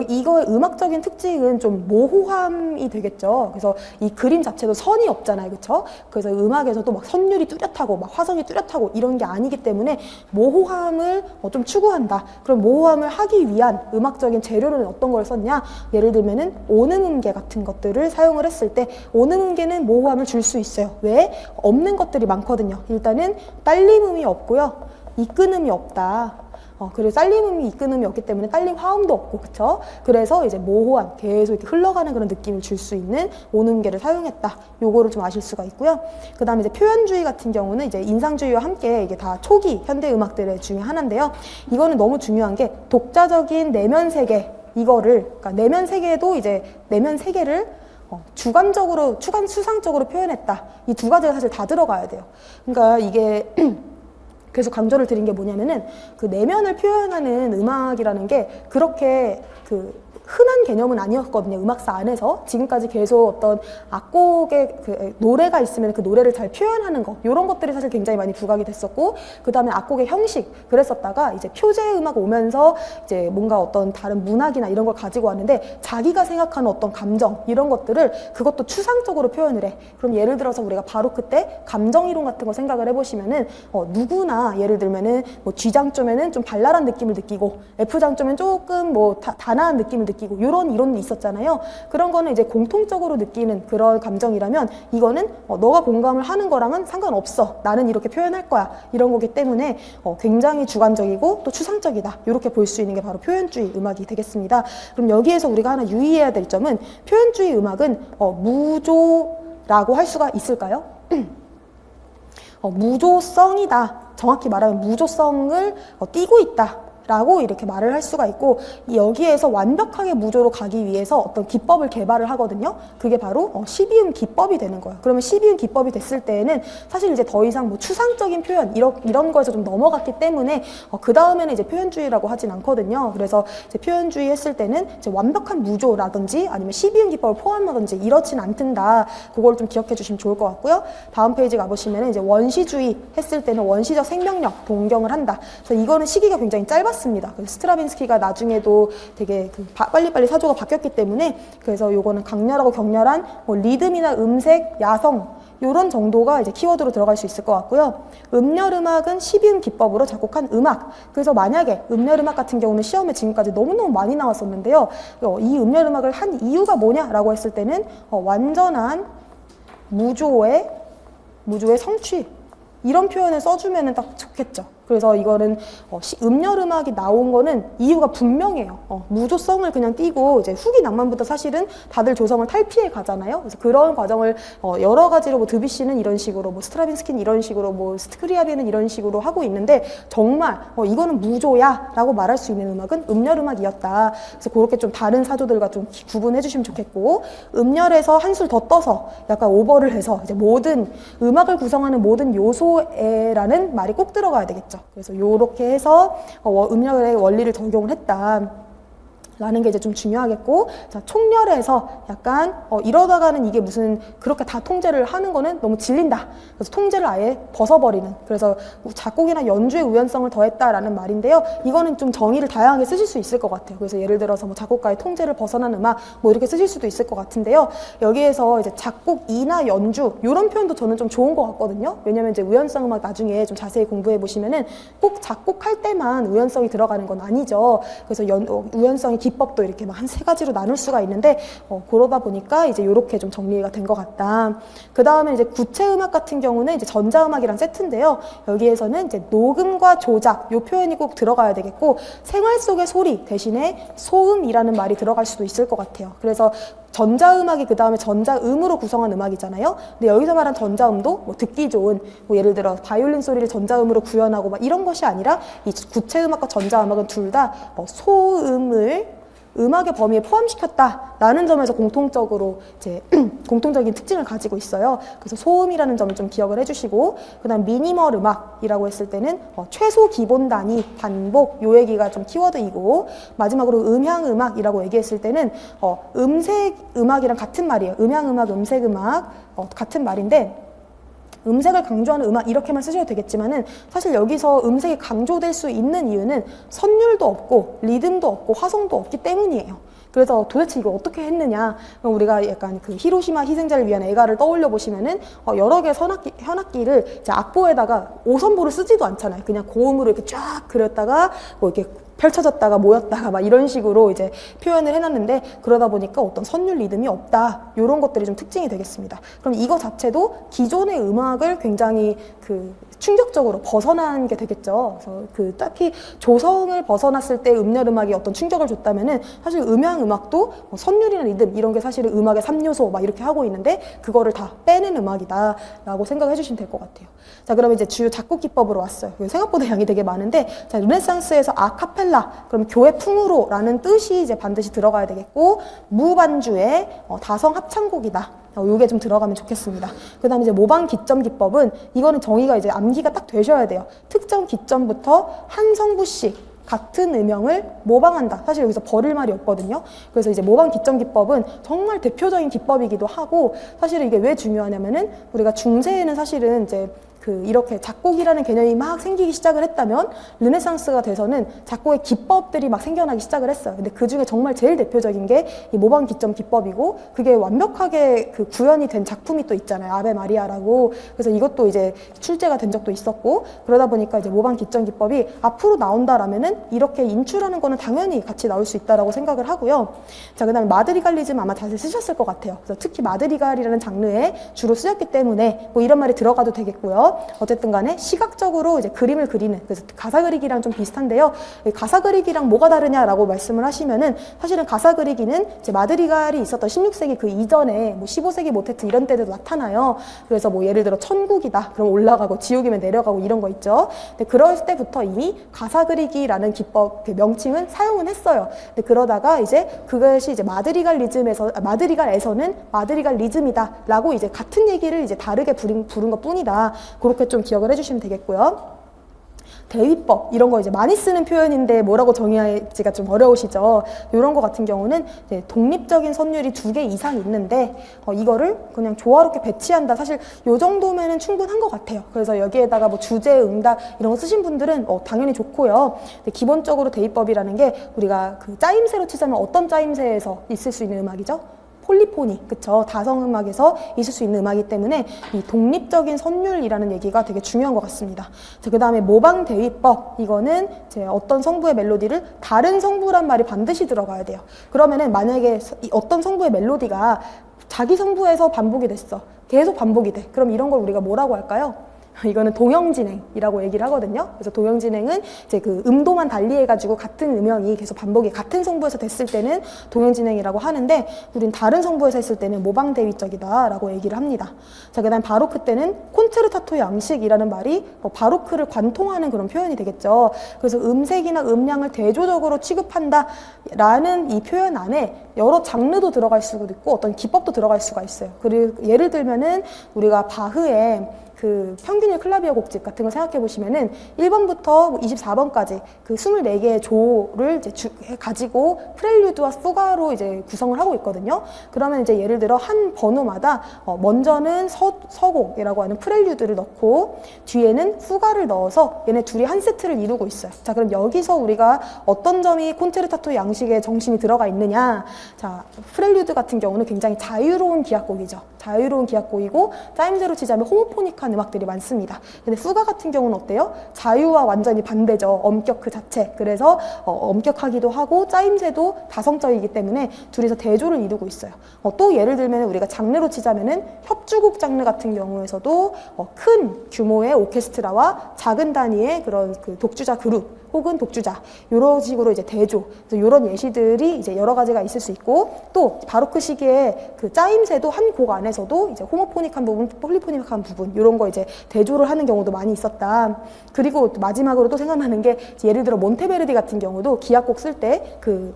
이거의 음악적인 특징은 좀 모호함이 되겠죠. 그래서 이 그림 자체도 선이 없잖아요, 그렇죠? 그래서 음악에서도 막 선율이 뚜렷하고 막 화성이 뚜렷하고 이런 게 아니기 때문에 모호함을 좀 추구한다. 그럼 모호함을 하기 위한 음악적인 재료는 어떤 걸 썼냐? 예를 들면은 오능음계 같은 것들을 사용을 했을 때 오능음계는 모호함 줄 수 있어요. 왜? 없는 것들이 많거든요. 일단은 딸림음이 없고요. 이끈음이 없다. 그래서 딸림음이 이끈음이 없기 때문에 딸림 화음도 없고, 그쵸? 그래서 이제 모호한, 계속 이렇게 흘러가는 그런 느낌을 줄 수 있는 오음계를 사용했다. 요거를 좀 아실 수가 있고요. 그 다음에 이제 표현주의 같은 경우는 이제 인상주의와 함께 이게 다 초기 현대 음악들의 중에 하나인데요. 이거는 너무 중요한 게 독자적인 내면 세계, 그러니까 내면 세계도 이제 내면 세계를 주관적으로, 수상적으로 표현했다. 이 두 가지가 사실 다 들어가야 돼요. 그러니까 이게 계속 강조를 드린 게 뭐냐면은 그 내면을 표현하는 음악이라는 게 그렇게 흔한 개념은 아니었거든요. 음악사 안에서 지금까지 계속 어떤 악곡의 그 노래가 있으면 그 노래를 잘 표현하는 거 이런 것들이 사실 굉장히 많이 부각이 됐었고 그 다음에 악곡의 형식 그랬었다가 이제 표제 음악 오면서 이제 뭔가 어떤 다른 문학이나 이런 걸 가지고 왔는데 자기가 생각하는 어떤 감정 이런 것들을 그것도 추상적으로 표현을 해. 그럼 예를 들어서 우리가 바로크 때 감정 이론 같은 거 생각을 해보시면은 누구나 예를 들면은 뭐 G장점에는 좀 발랄한 느낌을 느끼고 F장점엔 조금 뭐 단아한 느낌을 느끼고 이런 이론이 있었잖아요. 그런 거는 이제 공통적으로 느끼는 그런 감정이라면 이거는 너가 공감을 하는 거랑은 상관없어. 나는 이렇게 표현할 거야. 이런 거기 때문에 굉장히 주관적이고 또 추상적이다. 이렇게 볼 수 있는 게 바로 표현주의 음악이 되겠습니다. 그럼 여기에서 우리가 하나 유의해야 될 점은 표현주의 음악은 무조라고 할 수가 있을까요? 무조성이다. 정확히 말하면 무조성을 띠고 있다. 라고 이렇게 말을 할 수가 있고 여기에서 완벽하게 무조로 가기 위해서 어떤 기법을 개발을 하거든요. 그게 바로 12음 기법이 되는 거예요. 그러면 12음 기법이 됐을 때에는 사실 이제 더 이상 뭐 추상적인 표현 이런 거에서 좀 넘어갔기 때문에 그 다음에는 이제 표현주의라고 하진 않거든요. 그래서 이제 표현주의 했을 때는 이제 완벽한 무조라든지 아니면 12음 기법을 포함하든지 이렇진 않든다. 그걸 좀 기억해 주시면 좋을 것 같고요. 다음 페이지 가보시면 이제 원시주의 했을 때는 원시적 생명력 동경을 한다. 그래서 이거는 시기가 굉장히 짧았어요. 스트라빈스키가 나중에도 되게 빨리빨리 사조가 바뀌었기 때문에 그래서 요거는 강렬하고 격렬한 뭐 리듬이나 음색, 야성 요런 정도가 이제 키워드로 들어갈 수 있을 것 같고요. 음열음악은 12음 기법으로 작곡한 음악. 그래서 만약에 음열음악 같은 경우는 시험에 지금까지 너무너무 많이 나왔었는데요. 이 음열음악을 한 이유가 뭐냐라고 했을 때는 완전한 무조의 성취 이런 표현을 써주면 딱 좋겠죠. 그래서 이거는 음열음악이 나온 거는 이유가 분명해요. 무조성을 그냥 띄고 이제 후기 낭만부터 사실은 다들 조성을 탈피해 가잖아요. 그래서 그런 과정을 여러 가지로 뭐 드뷔시는 이런 식으로, 뭐 스트라빈스키는 이런 식으로, 뭐 스크리아비는 이런 식으로 하고 있는데 정말 이거는 무조야라고 말할 수 있는 음악은 음열음악이었다. 그래서 그렇게 좀 다른 사조들과 좀 구분해 주시면 좋겠고, 음열에서 한술 더 떠서 약간 오버를 해서 이제 모든 음악을 구성하는 모든 요소에라는 말이 꼭 들어가야 되겠죠. 그래서 이렇게 해서 음열의 원리를 적용을 했다. 라는 게 이제 좀 중요하겠고, 자, 총열에서 약간 이러다가는 이게 무슨 그렇게 다 통제를 하는 거는 너무 질린다. 그래서 통제를 아예 벗어버리는, 그래서 작곡이나 연주의 우연성을 더했다라는 말인데요. 이거는 좀 정의를 다양하게 쓰실 수 있을 것 같아요. 그래서 예를 들어서 뭐 작곡가의 통제를 벗어난 음악 뭐 이렇게 쓰실 수도 있을 것 같은데요. 여기에서 이제 작곡이나 연주 이런 표현도 저는 좀 좋은 것 같거든요. 왜냐면 이제 우연성 음악 나중에 좀 자세히 공부해 보시면은 꼭 작곡할 때만 우연성이 들어가는 건 아니죠. 그래서 우연성이 기법도 이렇게 막 한 3가지로 나눌 수가 있는데 그러다 보니까 이제 이렇게 좀 정리가 된 것 같다. 그 다음에 이제 구체 음악 같은 경우는 이제 전자음악이랑 세트인데요. 여기에서는 이제 녹음과 조작 요 표현이 꼭 들어가야 되겠고, 생활 속의 소리 대신에 소음이라는 말이 들어갈 수도 있을 것 같아요. 그래서 전자음악이 그 다음에 전자음으로 구성한 음악이잖아요. 근데 여기서 말한 전자음도 뭐 듣기 좋은, 뭐 예를 들어 바이올린 소리를 전자음으로 구현하고 막 이런 것이 아니라 이 구체음악과 전자음악은 둘 다 소음을 음악의 범위에 포함시켰다라는 점에서 공통적으로 이제 공통적인 특징을 가지고 있어요. 그래서 소음이라는 점을 좀 기억을 해주시고, 그다음 미니멀 음악이라고 했을 때는 최소 기본 단위, 반복 요 얘기가 좀 키워드이고, 마지막으로 음향 음악이라고 얘기했을 때는 음색 음악이랑 같은 말이에요. 음향 음악, 음색 음악 같은 말인데. 음색을 강조하는 음악 이렇게만 쓰셔도 되겠지만은 사실 여기서 음색이 강조될 수 있는 이유는 선율도 없고 리듬도 없고 화성도 없기 때문이에요. 그래서 도대체 이걸 어떻게 했느냐? 우리가 약간 그 히로시마 희생자를 위한 애가를 떠올려 보시면은 여러 개의 현악기를 이제 악보에다가 5선보를 쓰지도 않잖아요. 그냥 고음으로 이렇게 쫙 그렸다가 뭐 이렇게 펼쳐졌다가 모였다가 막 이런 식으로 이제 표현을 해놨는데, 그러다 보니까 어떤 선율 리듬이 없다. 이런 것들이 좀 특징이 되겠습니다. 그럼 이거 자체도 기존의 음악을 굉장히 그 충격적으로 벗어난 게 되겠죠. 그래서 딱히 조성을 벗어났을 때 음열 음악이 어떤 충격을 줬다면은 사실 음향 음악도 선율이나 리듬 이런 게 사실은 음악의 3요소 막 이렇게 하고 있는데 그거를 다 빼낸 음악이다라고 생각해 주시면 될 것 같아요. 자, 그러면 이제 주요 작곡 기법으로 왔어요. 생각보다 양이 되게 많은데, 자, 르네상스에서 아카펠라, 그럼 교회 풍으로라는 뜻이 이제 반드시 들어가야 되겠고, 무반주의 다성 합창곡이다. 요게 좀 들어가면 좋겠습니다. 그 다음에 이제 모방 기점 기법은, 이거는 정의가 이제 암기가 딱 되셔야 돼요. 특정 기점부터 한 성부씩 같은 음영을 모방한다. 사실 여기서 버릴 말이 없거든요. 그래서 이제 모방 기점 기법은 정말 대표적인 기법이기도 하고, 사실은 이게 왜 중요하냐면은 우리가 중세에는 사실은 이제 이렇게 작곡이라는 개념이 막 생기기 시작을 했다면 르네상스가 돼서는 작곡의 기법들이 막 생겨나기 시작을 했어요. 근데 그 중에 정말 제일 대표적인 게 이 모방 기점 기법이고, 그게 완벽하게 구현이 된 작품이 또 있잖아요. 아베 마리아라고. 그래서 이것도 이제 출제가 된 적도 있었고, 그러다 보니까 이제 모방 기점 기법이 앞으로 나온다라면은 이렇게 인출하는 거는 당연히 같이 나올 수 있다라고 생각을 하고요. 자, 그다음에 마드리갈리즘 아마 다들 쓰셨을 것 같아요. 그래서 특히 마드리갈이라는 장르에 주로 쓰였기 때문에 뭐 이런 말이 들어가도 되겠고요. 어쨌든 간에 시각적으로 이제 그림을 그리는, 그래서 가사 그리기랑 좀 비슷한데요. 가사 그리기랑 뭐가 다르냐라고 말씀을 하시면은, 사실은 가사 그리기는 이제 마드리갈이 있었던 16세기 그 이전에 뭐 15세기 모테트 이런 때도 나타나요. 그래서 뭐 예를 들어 천국이다. 그럼 올라가고 지옥이면 내려가고 이런 거 있죠. 근데 그럴 때부터 이미 가사 그리기라는 기법, 그 명칭은 사용은 했어요. 근데 그러다가 이제 그것이 이제 마드리갈에서는 마드리갈리즘이다라고 이제 같은 얘기를 이제 다르게 부른 것 뿐이다. 그렇게 좀 기억을 해주시면 되겠고요. 대위법 이런 거 이제 많이 쓰는 표현인데 뭐라고 정의하기가 좀 어려우시죠. 이런 거 같은 경우는 이제 독립적인 선율이 2개 이상 있는데 이거를 그냥 조화롭게 배치한다. 사실 요 정도면은 충분한 것 같아요. 그래서 여기에다가 뭐 주제, 응답 이런 거 쓰신 분들은 당연히 좋고요. 근데 기본적으로 대위법이라는 게 우리가 그 짜임새로 치자면 어떤 짜임새에서 있을 수 있는 음악이죠? 폴리포니, 그쵸? 다성음악에서 있을 수 있는 음악이기 때문에 이 독립적인 선율이라는 얘기가 되게 중요한 것 같습니다. 자, 그 다음에 모방 대위법, 이거는 이제 어떤 성부의 멜로디를 다른 성부란 말이 반드시 들어가야 돼요. 그러면은 만약에 어떤 성부의 멜로디가 자기 성부에서 반복이 됐어. 계속 반복이 돼. 그럼 이런 걸 우리가 뭐라고 할까요? 이거는 동형진행이라고 얘기를 하거든요. 그래서 동형진행은 이제 그 음도만 달리해가지고 같은 음영이 계속 반복이 같은 성부에서 됐을 때는 동형진행이라고 하는데, 우린 다른 성부에서 했을 때는 모방대위적이다라고 얘기를 합니다. 자, 그다음 바로크 때는 콘체르타토 양식이라는 말이 바로크를 관통하는 그런 표현이 되겠죠. 그래서 음색이나 음량을 대조적으로 취급한다라는 이 표현 안에 여러 장르도 들어갈 수도 있고 어떤 기법도 들어갈 수가 있어요. 그리고 예를 들면은 우리가 바흐의 그 평균율 클라비어 곡집 같은 거 생각해 보시면은 1번부터 24번까지 그 24개의 조를 이제 가지고 프렐류드와 푸가로 이제 구성을 하고 있거든요. 그러면 이제 예를 들어 한 번호마다 먼저는 서곡이라고 하는 프렐류드를 넣고 뒤에는 푸가를 넣어서 얘네 둘이 한 세트를 이루고 있어요. 자, 그럼 여기서 우리가 어떤 점이 콘체르타토 양식의 정신이 들어가 있느냐? 자, 프렐류드 같은 경우는 굉장히 자유로운 기악곡이죠. 자유로운 기악곡이고 짜임새로 치자면 호모포닉한 음악들이 많습니다. 근데 푸가 같은 경우는 어때요? 자유와 완전히 반대죠. 엄격 그 자체. 그래서 엄격하기도 하고 짜임새도 다성적이기 때문에 둘이서 대조를 이루고 있어요. 또 예를 들면 우리가 장르로 치자면은 협주곡 장르 같은 경우에서도 큰 규모의 오케스트라와 작은 단위의 그런 그 독주자 그룹 혹은 독주자 이런 식으로 이제 대조, 이런 예시들이 이제 여러 가지가 있을 수 있고, 또 바로크 시기에 그 짜임새도 한 곡 안에서도 이제 호모포닉한 부분, 폴리포닉한 부분 이런 거 이제 대조를 하는 경우도 많이 있었다. 그리고 마지막으로 또 생각나는 게 예를 들어 몬테베르디 같은 경우도 기악곡 쓸 때 그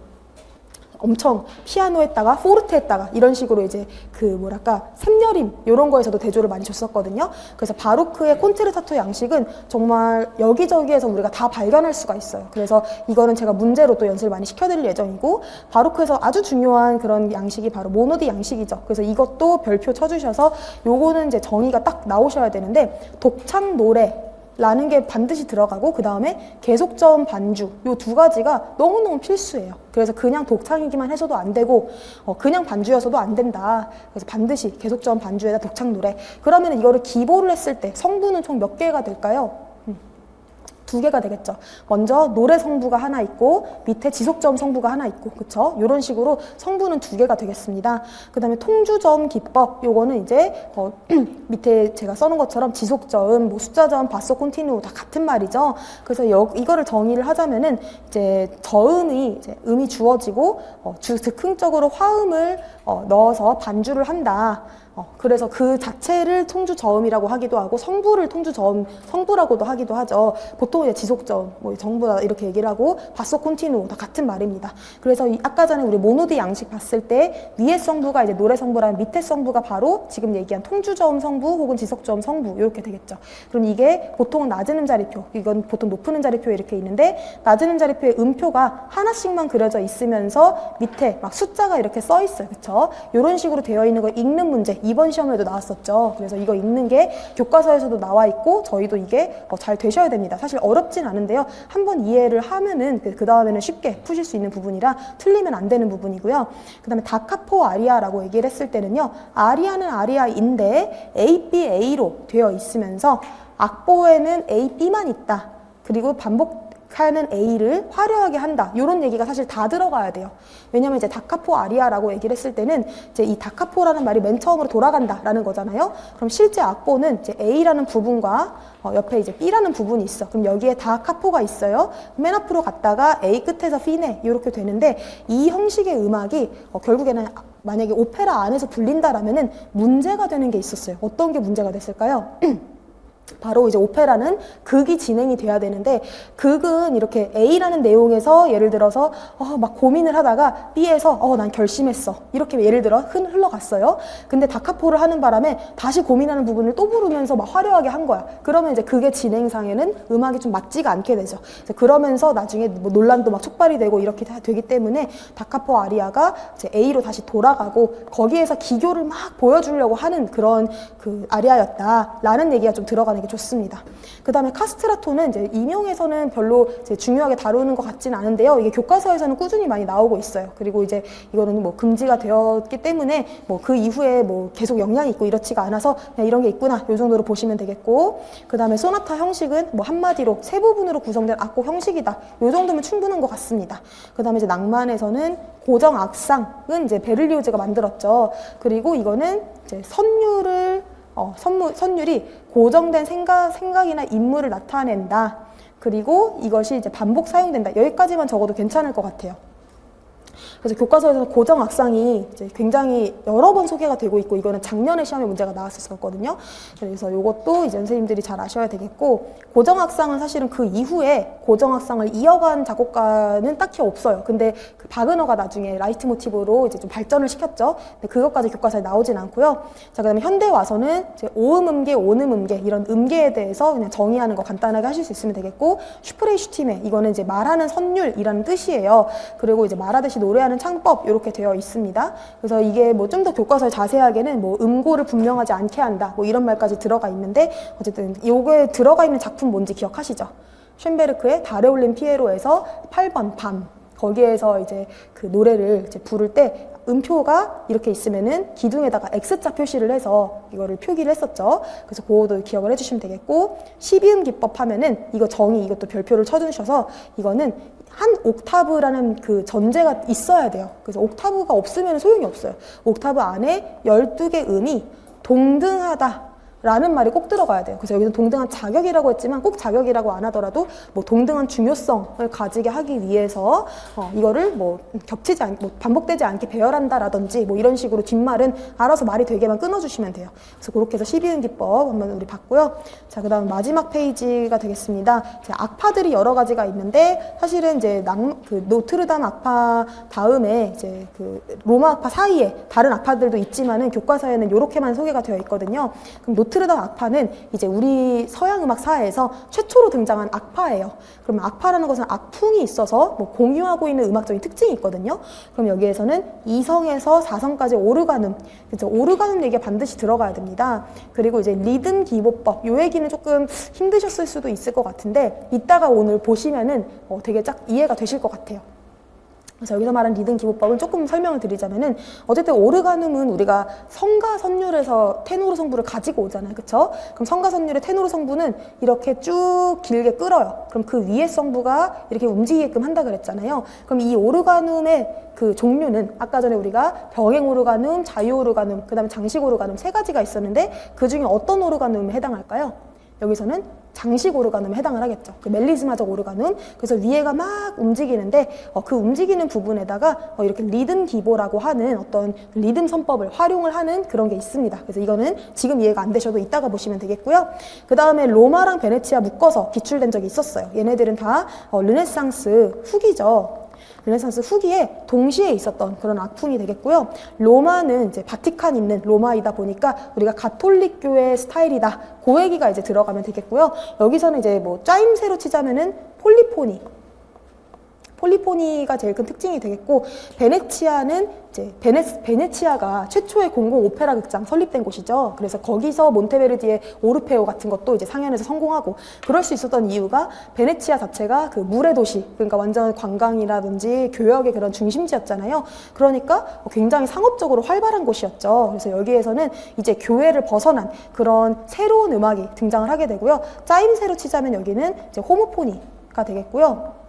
엄청 피아노에다가 포르테에다가 이런 식으로 이제 그 뭐랄까 샘여림 이런 거에서도 대조를 많이 줬었거든요. 그래서 바로크의 콘체르타토 양식은 정말 여기저기에서 우리가 다 발견할 수가 있어요. 그래서 이거는 제가 문제로 또 연습을 많이 시켜드릴 예정이고, 바로크에서 아주 중요한 그런 양식이 바로 모노디 양식이죠. 그래서 이것도 별표 쳐주셔서 요거는 이제 정의가 딱 나오셔야 되는데, 독창 노래 라는 게 반드시 들어가고 그 다음에 계속저음 반주 요 두 가지가 너무너무 필수예요. 그래서 그냥 독창이기만 해서도 안 되고 그냥 반주여서도 안 된다. 그래서 반드시 계속저음 반주에다 독창 노래. 그러면 이거를 기보를 했을 때 성부는 총 몇 개가 될까요? 2개가 되겠죠. 먼저 노래 성부가 하나 있고 밑에 지속저음 성부가 하나 있고, 그쵸? 이런 식으로 성부는 2개가 되겠습니다. 그 다음에 통주저음 기법, 요거는 이제 밑에 제가 써놓은 것처럼 지속저음, 뭐 숫자저음, 바소 콘티누 다 같은 말이죠. 그래서 이거를 정의를 하자면은 이제 저음이 이제 음이 주어지고 즉흥적으로 화음을 넣어서 반주를 한다. 그래서 그 자체를 통주저음이라고 하기도 하고 성부를 통주저음, 성부라고도 하기도 하죠. 보통 이제 지속저음, 뭐 정부다 이렇게 얘기를 하고 바소 콘티누 다 같은 말입니다. 그래서 아까 전에 우리 모노디 양식 봤을 때 위에 성부가 이제 노래 성부라면 밑에 성부가 바로 지금 얘기한 통주저음 성부 혹은 지속저음 성부 이렇게 되겠죠. 그럼 이게 보통 낮은 음자리표, 이건 보통 높은 음자리표 이렇게 있는데, 낮은 음자리표의 음표가 하나씩만 그려져 있으면서 밑에 막 숫자가 이렇게 써 있어요. 그쵸? 이런 식으로 되어 있는 거 읽는 문제 이번 시험에도 나왔었죠. 그래서 이거 읽는 게 교과서에서도 나와 있고 저희도 이게 잘 되셔야 됩니다. 사실 어렵진 않은데요. 한번 이해를 하면은 그 다음에는 쉽게 푸실 수 있는 부분이라 틀리면 안 되는 부분이고요. 그 다음에 다카포 아리아라고 얘기를 했을 때는요. 아리아는 아리아인데 A, B, A로 되어 있으면서 악보에는 A, B만 있다. 그리고 반복하는 A를 화려하게 한다. 이런 얘기가 사실 다 들어가야 돼요. 왜냐면 이제 다카포 아리아라고 얘기를 했을 때는 이제 이 다카포라는 말이 맨 처음으로 돌아간다라는 거잖아요. 그럼 실제 악보는 이제 A라는 부분과 옆에 이제 B라는 부분이 있어. 그럼 여기에 다카포가 있어요. 맨 앞으로 갔다가 A 끝에서 피네 이렇게 되는데, 이 형식의 음악이 결국에는 만약에 오페라 안에서 불린다라면은 문제가 되는 게 있었어요. 어떤 게 문제가 됐을까요? 바로 이제 오페라는 극이 진행이 돼야 되는데, 극은 이렇게 A라는 내용에서 예를 들어서 막 고민을 하다가 B에서 난 결심했어 이렇게 예를 들어 흘러갔어요. 근데 다카포를 하는 바람에 다시 고민하는 부분을 또 부르면서 막 화려하게 한 거야. 그러면 이제 극의 진행상에는 음악이 좀 맞지가 않게 되죠. 그러면서 나중에 뭐 논란도 막 촉발이 되고 이렇게 되기 때문에 다카포 아리아가 이제 A로 다시 돌아가고 거기에서 기교를 막 보여주려고 하는 그런 그 아리아였다라는 얘기가 좀 들어가 들어가는 게 좋습니다. 그 다음에 카스트라톤은 이제 임용에서는 별로 이제 중요하게 다루는 것 같진 않은데요. 이게 교과서에서는 꾸준히 많이 나오고 있어요. 그리고 이제 이거는 뭐 금지가 되었기 때문에 뭐 그 이후에 뭐 계속 영향이 있고 이렇지가 않아서 그냥 이런 게 있구나 이 정도로 보시면 되겠고, 그 다음에 소나타 형식은 뭐 한마디로 세 부분으로 구성된 악곡 형식이다. 이 정도면 충분한 것 같습니다. 그 다음에 이제 낭만에서는 고정 악상은 이제 베를리오즈가 만들었죠. 그리고 이거는 이제 선율이 고정된 생각이나 인물을 나타낸다. 그리고 이것이 이제 반복 사용된다. 여기까지만 적어도 괜찮을 것 같아요. 그래서 교과서에서는 고정 악상이 이제 굉장히 여러 번 소개가 되고 있고, 이거는 작년에 시험에 문제가 나왔었거든요. 그래서 이것도 이제 선생님들이 잘 아셔야 되겠고, 고정 악상은 사실은 그 이후에 고정 악상을 이어간 작곡가는 딱히 없어요. 근데 그 바그너가 나중에 라이트 모티브로 이제 좀 발전을 시켰죠. 근데 그것까지 교과서에 나오진 않고요. 자, 그다음에 현대 와서는 이제 오음 음계, 온음 음계 이런 음계에 대해서 그냥 정의하는 거 간단하게 하실 수 있으면 되겠고, 슈프레이슈티메 이거는 이제 말하는 선율이라는 뜻이에요. 그리고 이제 말하듯이 노래하는 창법 이렇게 되어 있습니다. 그래서 이게 뭐 좀 더 교과서에 자세하게는 뭐 음고를 분명하지 않게 한다 뭐 이런 말까지 들어가 있는데, 어쨌든 요게 들어가 있는 작품 뭔지 기억하시죠? 쇤베르크의 달에 올린 피에로에서 8번 밤, 거기에서 이제 그 노래를 이제 부를 때 음표가 이렇게 있으면은 기둥에다가 X자 표시를 해서 이거를 표기를 했었죠. 그래서 그거도 기억을 해주시면 되겠고, 12음 기법 하면은 이거 정의 이것도 별표를 쳐주셔서 이거는 한 옥타브라는 그 전제가 있어야 돼요. 그래서 옥타브가 없으면 소용이 없어요. 옥타브 안에 12개 음이 동등하다 라는 말이 꼭 들어가야 돼요. 그래서 여기서 동등한 자격이라고 했지만 꼭 자격이라고 안 하더라도 뭐 동등한 중요성을 가지게 하기 위해서 이거를 뭐 겹치지 않, 뭐 반복되지 않게 배열한다라든지 뭐 이런 식으로 뒷말은 알아서 말이 되게만 끊어주시면 돼요. 그래서 그렇게 해서 12음 기법 한번 우리 봤고요. 자, 그다음 마지막 페이지가 되겠습니다. 악파들이 여러 가지가 있는데, 사실은 이제 그 노트르담 악파 다음에 이제 그 로마 악파 사이에 다른 악파들도 있지만은 교과서에는 이렇게만 소개가 되어 있거든요. 그럼 노트르담 악파는 이제 우리 서양 음악사에서 최초로 등장한 악파예요. 그러면 악파라는 것은 악풍이 있어서 뭐 공유하고 있는 음악적인 특징이 있거든요. 그럼 여기에서는 2성에서 4성까지 오르가눔, 그래서 오르가눔 얘기가 반드시 들어가야 됩니다. 그리고 이제 리듬 기보법, 요 얘기는 조금 힘드셨을 수도 있을 것 같은데 이따가 오늘 보시면은 되게 딱 이해가 되실 것 같아요. 그래서 여기서 말한 리듬 기보법은 조금 설명을 드리자면은, 어쨌든 오르가눔은 우리가 성가 선율에서 테노르 성부를 가지고 오잖아요. 그쵸? 그럼 성가 선율의 테노르 성부는 이렇게 쭉 길게 끌어요. 그럼 그 위에 성부가 이렇게 움직이게끔 한다 그랬잖아요. 그럼 이 오르가눔의 그 종류는 아까 전에 우리가 병행 오르가눔, 자유 오르가눔, 그 다음에 장식 오르가눔 세 가지가 있었는데 그 중에 어떤 오르가눔에 해당할까요? 여기서는 장식 오르가눔에 해당을 하겠죠. 그 멜리스마적 오르가눔. 그래서 위에가 막 움직이는데 그 움직이는 부분에다가 이렇게 리듬 기보라고 하는 어떤 리듬 선법을 활용을 하는 그런 게 있습니다. 그래서 이거는 지금 이해가 안 되셔도 이따가 보시면 되겠고요. 그 다음에 로마랑 베네치아 묶어서 기출된 적이 있었어요. 얘네들은 다 르네상스 후기죠. 르네상스 후기에 동시에 있었던 그런 악풍이 되겠고요. 로마는 이제 바티칸 있는 로마이다 보니까 우리가 가톨릭 교회 스타일이다. 그 얘기가 이제 들어가면 되겠고요. 여기서는 이제 뭐 짜임새로 치자면은 폴리포니가 제일 큰 특징이 되겠고, 베네치아는 이제 베네치아가 최초의 공공 오페라 극장 설립된 곳이죠. 그래서 거기서 몬테베르디의 오르페오 같은 것도 이제 상연해서 성공하고, 그럴 수 있었던 이유가 베네치아 자체가 그 물의 도시, 그러니까 완전 관광이라든지 교역의 그런 중심지였잖아요. 그러니까 굉장히 상업적으로 활발한 곳이었죠. 그래서 여기에서는 이제 교회를 벗어난 그런 새로운 음악이 등장을 하게 되고요. 짜임새로 치자면 여기는 이제 호모포니가 되겠고요.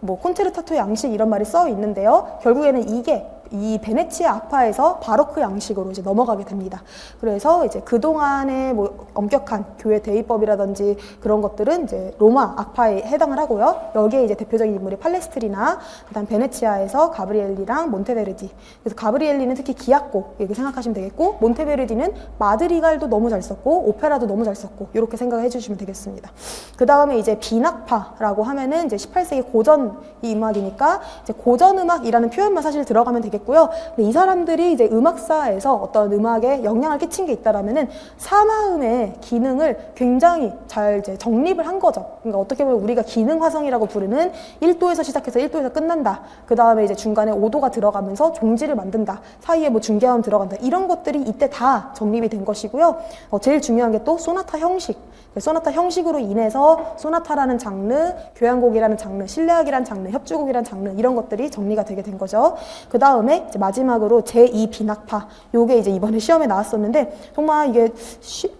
뭐 콘체르타토 양식 이런 말이 써 있는데요. 결국에는 이게 이 베네치아 악파에서 바로크 양식으로 이제 넘어가게 됩니다. 그래서 이제 그동안의 뭐 엄격한 교회 대위법이라든지 그런 것들은 이제 로마 악파에 해당을 하고요. 여기에 이제 대표적인 인물이 팔레스트리나, 그다음 베네치아에서 가브리엘리랑 몬테베르디. 그래서 가브리엘리는 특히 기악곡 이렇게 생각하시면 되겠고, 몬테베르디는 마드리갈도 너무 잘 썼고 오페라도 너무 잘 썼고, 이렇게 생각해 주시면 되겠습니다. 그 다음에 이제 빈악파라고 하면은 이제 18세기 고전 이 음악이니까 이제 고전 음악이라는 표현만 사실 들어가면 되겠고, 있고요. 근데 이 사람들이 이제 음악사에서 어떤 음악에 영향을 끼친 게 있다라면은 사마음의 기능을 굉장히 잘 이제 정립을 한 거죠. 그러니까 어떻게 보면 우리가 기능화성이라고 부르는 1도에서 시작해서 1도에서 끝난다. 그 다음에 이제 중간에 5도가 들어가면서 종지를 만든다. 사이에 뭐 중개음 들어간다. 이런 것들이 이때 다 정립이 된 것이고요. 제일 중요한 게 또 소나타 형식. 소나타 형식으로 인해서 소나타라는 장르, 교향곡이라는 장르, 실내악이라는 장르, 협주곡이라는 장르 이런 것들이 정리가 되게 된 거죠. 그 다음에 이제 마지막으로 제2 비낙파. 요게 이제 이번에 시험에 나왔었는데 정말 이게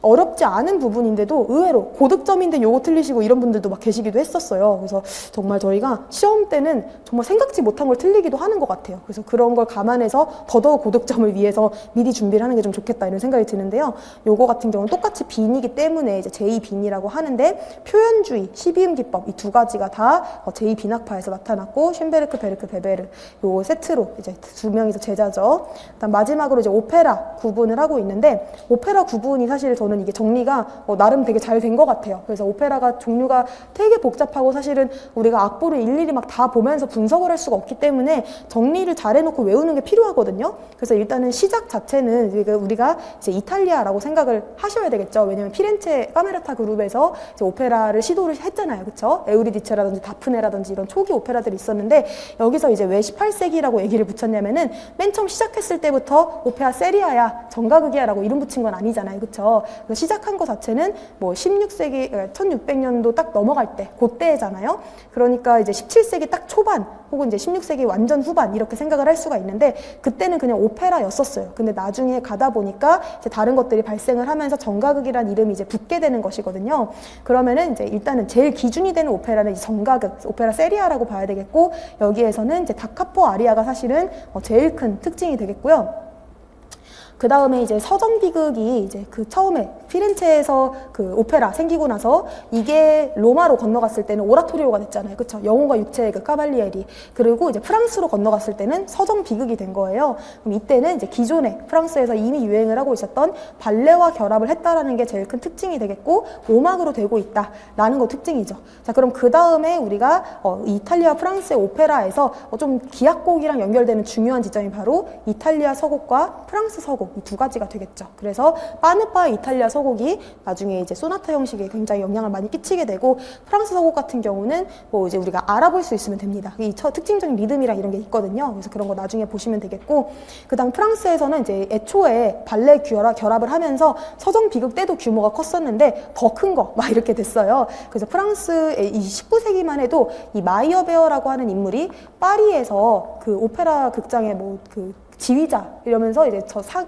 어렵지 않은 부분인데도 의외로 고득점인데 요거 틀리시고 이런 분들도 막 계시기도 했었어요. 그래서 정말 저희가 시험 때는 정말 생각지 못한 걸 틀리기도 하는 것 같아요. 그래서 그런 걸 감안해서 더더욱 고득점을 위해서 미리 준비를 하는 게 좀 좋겠다 이런 생각이 드는데요. 요거 같은 경우는 똑같이 빈이기 때문에 이제 제2 빈이라고 하는데 표현주의, 12음 기법 이 두 가지가 다 제2 비낙파에서 나타났고 슌베르크, 베르크, 베베르 요 세트로 이제 두 명이서 제자죠. 그다음 마지막으로 이제 오페라 구분을 하고 있는데 오페라 구분이 사실 저는 이게 정리가 나름 되게 잘 된 것 같아요. 그래서 오페라가 종류가 되게 복잡하고 사실은 우리가 악보를 일일이 막 다 보면서 분석을 할 수가 없기 때문에 정리를 잘 해놓고 외우는 게 필요하거든요. 그래서 일단은 시작 자체는 우리가 이제 이탈리아라고 생각을 하셔야 되겠죠. 왜냐면 피렌체 카메라타 그룹에서 이제 오페라를 시도를 했잖아요. 그쵸? 에우리디체라든지 다프네라든지 이런 초기 오페라들이 있었는데 여기서 이제 왜 18세기라고 얘기를 붙였냐면은 맨 처음 시작했을 때부터 오페라 세리아야, 정가극이야 라고 이름 붙인 건 아니잖아요. 그쵸? 그래서 시작한 거 자체는 뭐 16세기, 1600년도 딱 넘어갈 때, 그때잖아요. 그러니까 이제 17세기 딱 초반 혹은 이제 16세기 완전 후반 이렇게 생각을 할 수가 있는데 그때는 그냥 오페라였었어요. 근데 나중에 가다 보니까 이제 다른 것들이 발생을 하면서 정가극이라는 이름이 이제 붙게 되는 것이거든요. 그러면은 이제 일단은 제일 기준이 되는 오페라는 이제 정가극, 오페라 세리아라고 봐야 되겠고 여기에서는 이제 다카포 아리아가 사실은 제일 큰 특징이 되겠고요. 그 다음에 이제 서정 비극이 이제 그 처음에 피렌체에서 그 오페라 생기고 나서 이게 로마로 건너갔을 때는 오라토리오가 됐잖아요. 그쵸? 영혼과 육체의 그 카발리에리. 그리고 이제 프랑스로 건너갔을 때는 서정 비극이 된 거예요. 그럼 이때는 이제 기존에 프랑스에서 이미 유행을 하고 있었던 발레와 결합을 했다라는 게 제일 큰 특징이 되겠고 오막으로 되고 있다라는 거 특징이죠. 자, 그럼 그 다음에 우리가 이탈리아, 프랑스의 오페라에서 좀 기악곡이랑 연결되는 중요한 지점이 바로 이탈리아 서곡과 프랑스 서곡 이 두 가지가 되겠죠. 그래서 파느파 이탈리아 서곡이 나중에 이제 소나타 형식에 굉장히 영향을 많이 끼치게 되고 프랑스 서곡 같은 경우는 뭐 이제 우리가 알아볼 수 있으면 됩니다. 이 특징적인 리듬이랑 이런 게 있거든요. 그래서 그런 거 나중에 보시면 되겠고 그다음 프랑스에서는 이제 애초에 발레 결합을 하면서 서정 비극 때도 규모가 컸었는데 더 큰 거 막 이렇게 됐어요. 그래서 프랑스의 이 19세기만 해도 이 마이어베어라고 하는 인물이 파리에서 그 오페라 극장의 그 지휘자 이러면서 이제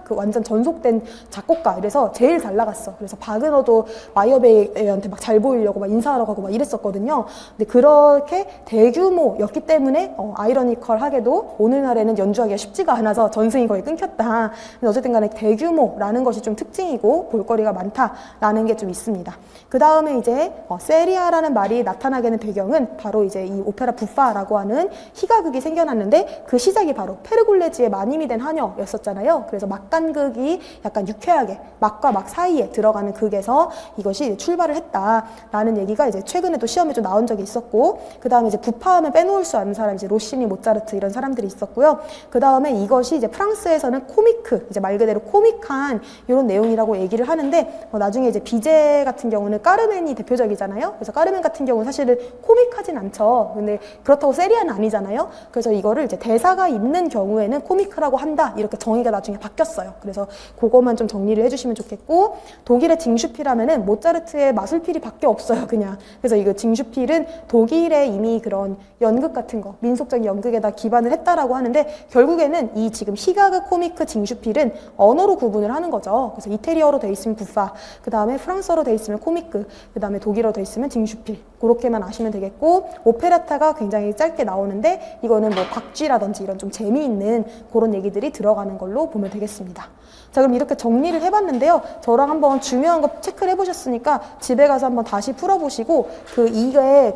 그 완전 전속된 작곡가 이래서 제일 잘 나갔어. 그래서 바그너도 마이어베이한테 막 잘 보이려고 막 인사하러 가고 막 이랬었거든요. 근데 그렇게 대규모였기 때문에 아이러니컬하게도 오늘날에는 연주하기가 쉽지가 않아서 전승이 거의 끊겼다. 근데 어쨌든 간에 대규모라는 것이 좀 특징이고 볼거리가 많다라는 게 좀 있습니다. 그 다음에 이제 세리아라는 말이 나타나게 되는 배경은 바로 이제 이 오페라 부파라고 하는 희가극이 생겨났는데 그 시작이 바로 페르골레지의 마님이 된 하녀였었잖아요. 그래서 막간극이 약간 유쾌하게 막과 막 사이에 들어가는 극에서 이것이 출발을 했다라는 얘기가 이제 최근에도 시험에 좀 나온 적이 있었고 그 다음에 이제 부파하면 빼놓을 수 없는 사람 이제 로시니, 모차르트 이런 사람들이 있었고요. 그 다음에 이것이 이제 프랑스에서는 코미크 이제 말 그대로 코믹한 이런 내용이라고 얘기를 하는데 나중에 이제 비제 같은 경우는 까르멘이 대표적이잖아요. 그래서 까르멘 같은 경우는 사실은 코믹하진 않죠. 근데 그렇다고 세리아는 아니잖아요. 그래서 이거를 이제 대사가 있는 경우에는 코미크라고 한다 이렇게 정의가 나중에 바뀌었어요. 그래서 그거만 좀 정리를 해주시면 좋겠고 독일의 징슈필하면은 모차르트의 마술필이 밖에 없어요. 그냥 그래서 이거 징슈필은 독일의 이미 그런 연극 같은 거 민속적인 연극에다 기반을 했다라고 하는데 결국에는 이 지금 희가극 코미크 징슈필은 언어로 구분을 하는 거죠. 그래서 이태리어로 돼 있으면 부파 그 다음에 프랑스어로 돼 있으면 코미크 그 다음에 독일어로 돼 있으면 징슈필 그렇게만 아시면 되겠고 오페라타가 굉장히 짧게 나오는데 이거는 뭐 박쥐라든지 이런 좀 재미있는 그런 얘기들이 들어가는 걸로 보면 되겠습니다. 자, 그럼 이렇게 정리를 해봤는데요. 저랑 한번 중요한 거 체크를 해보셨으니까 집에 가서 한번 다시 풀어보시고 이게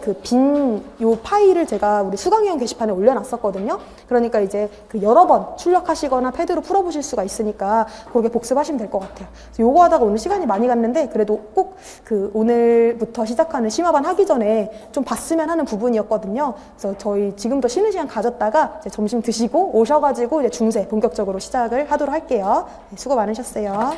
요 파일을 제가 우리 수강회원 게시판에 올려놨었거든요. 그러니까 이제 여러 번 출력하시거나 패드로 풀어보실 수가 있으니까 그렇게 복습하시면 될 것 같아요. 그래서 요거 하다가 오늘 시간이 많이 갔는데 그래도 꼭 오늘부터 시작하는 심화반 하기 전에 좀 봤으면 하는 부분이었거든요. 그래서 저희 지금부터 쉬는 시간 가졌다가 이제 점심 드시고 오셔가지고 이제 봉쇄 본격적으로 시작을 하도록 할게요. 네, 수고 많으셨어요.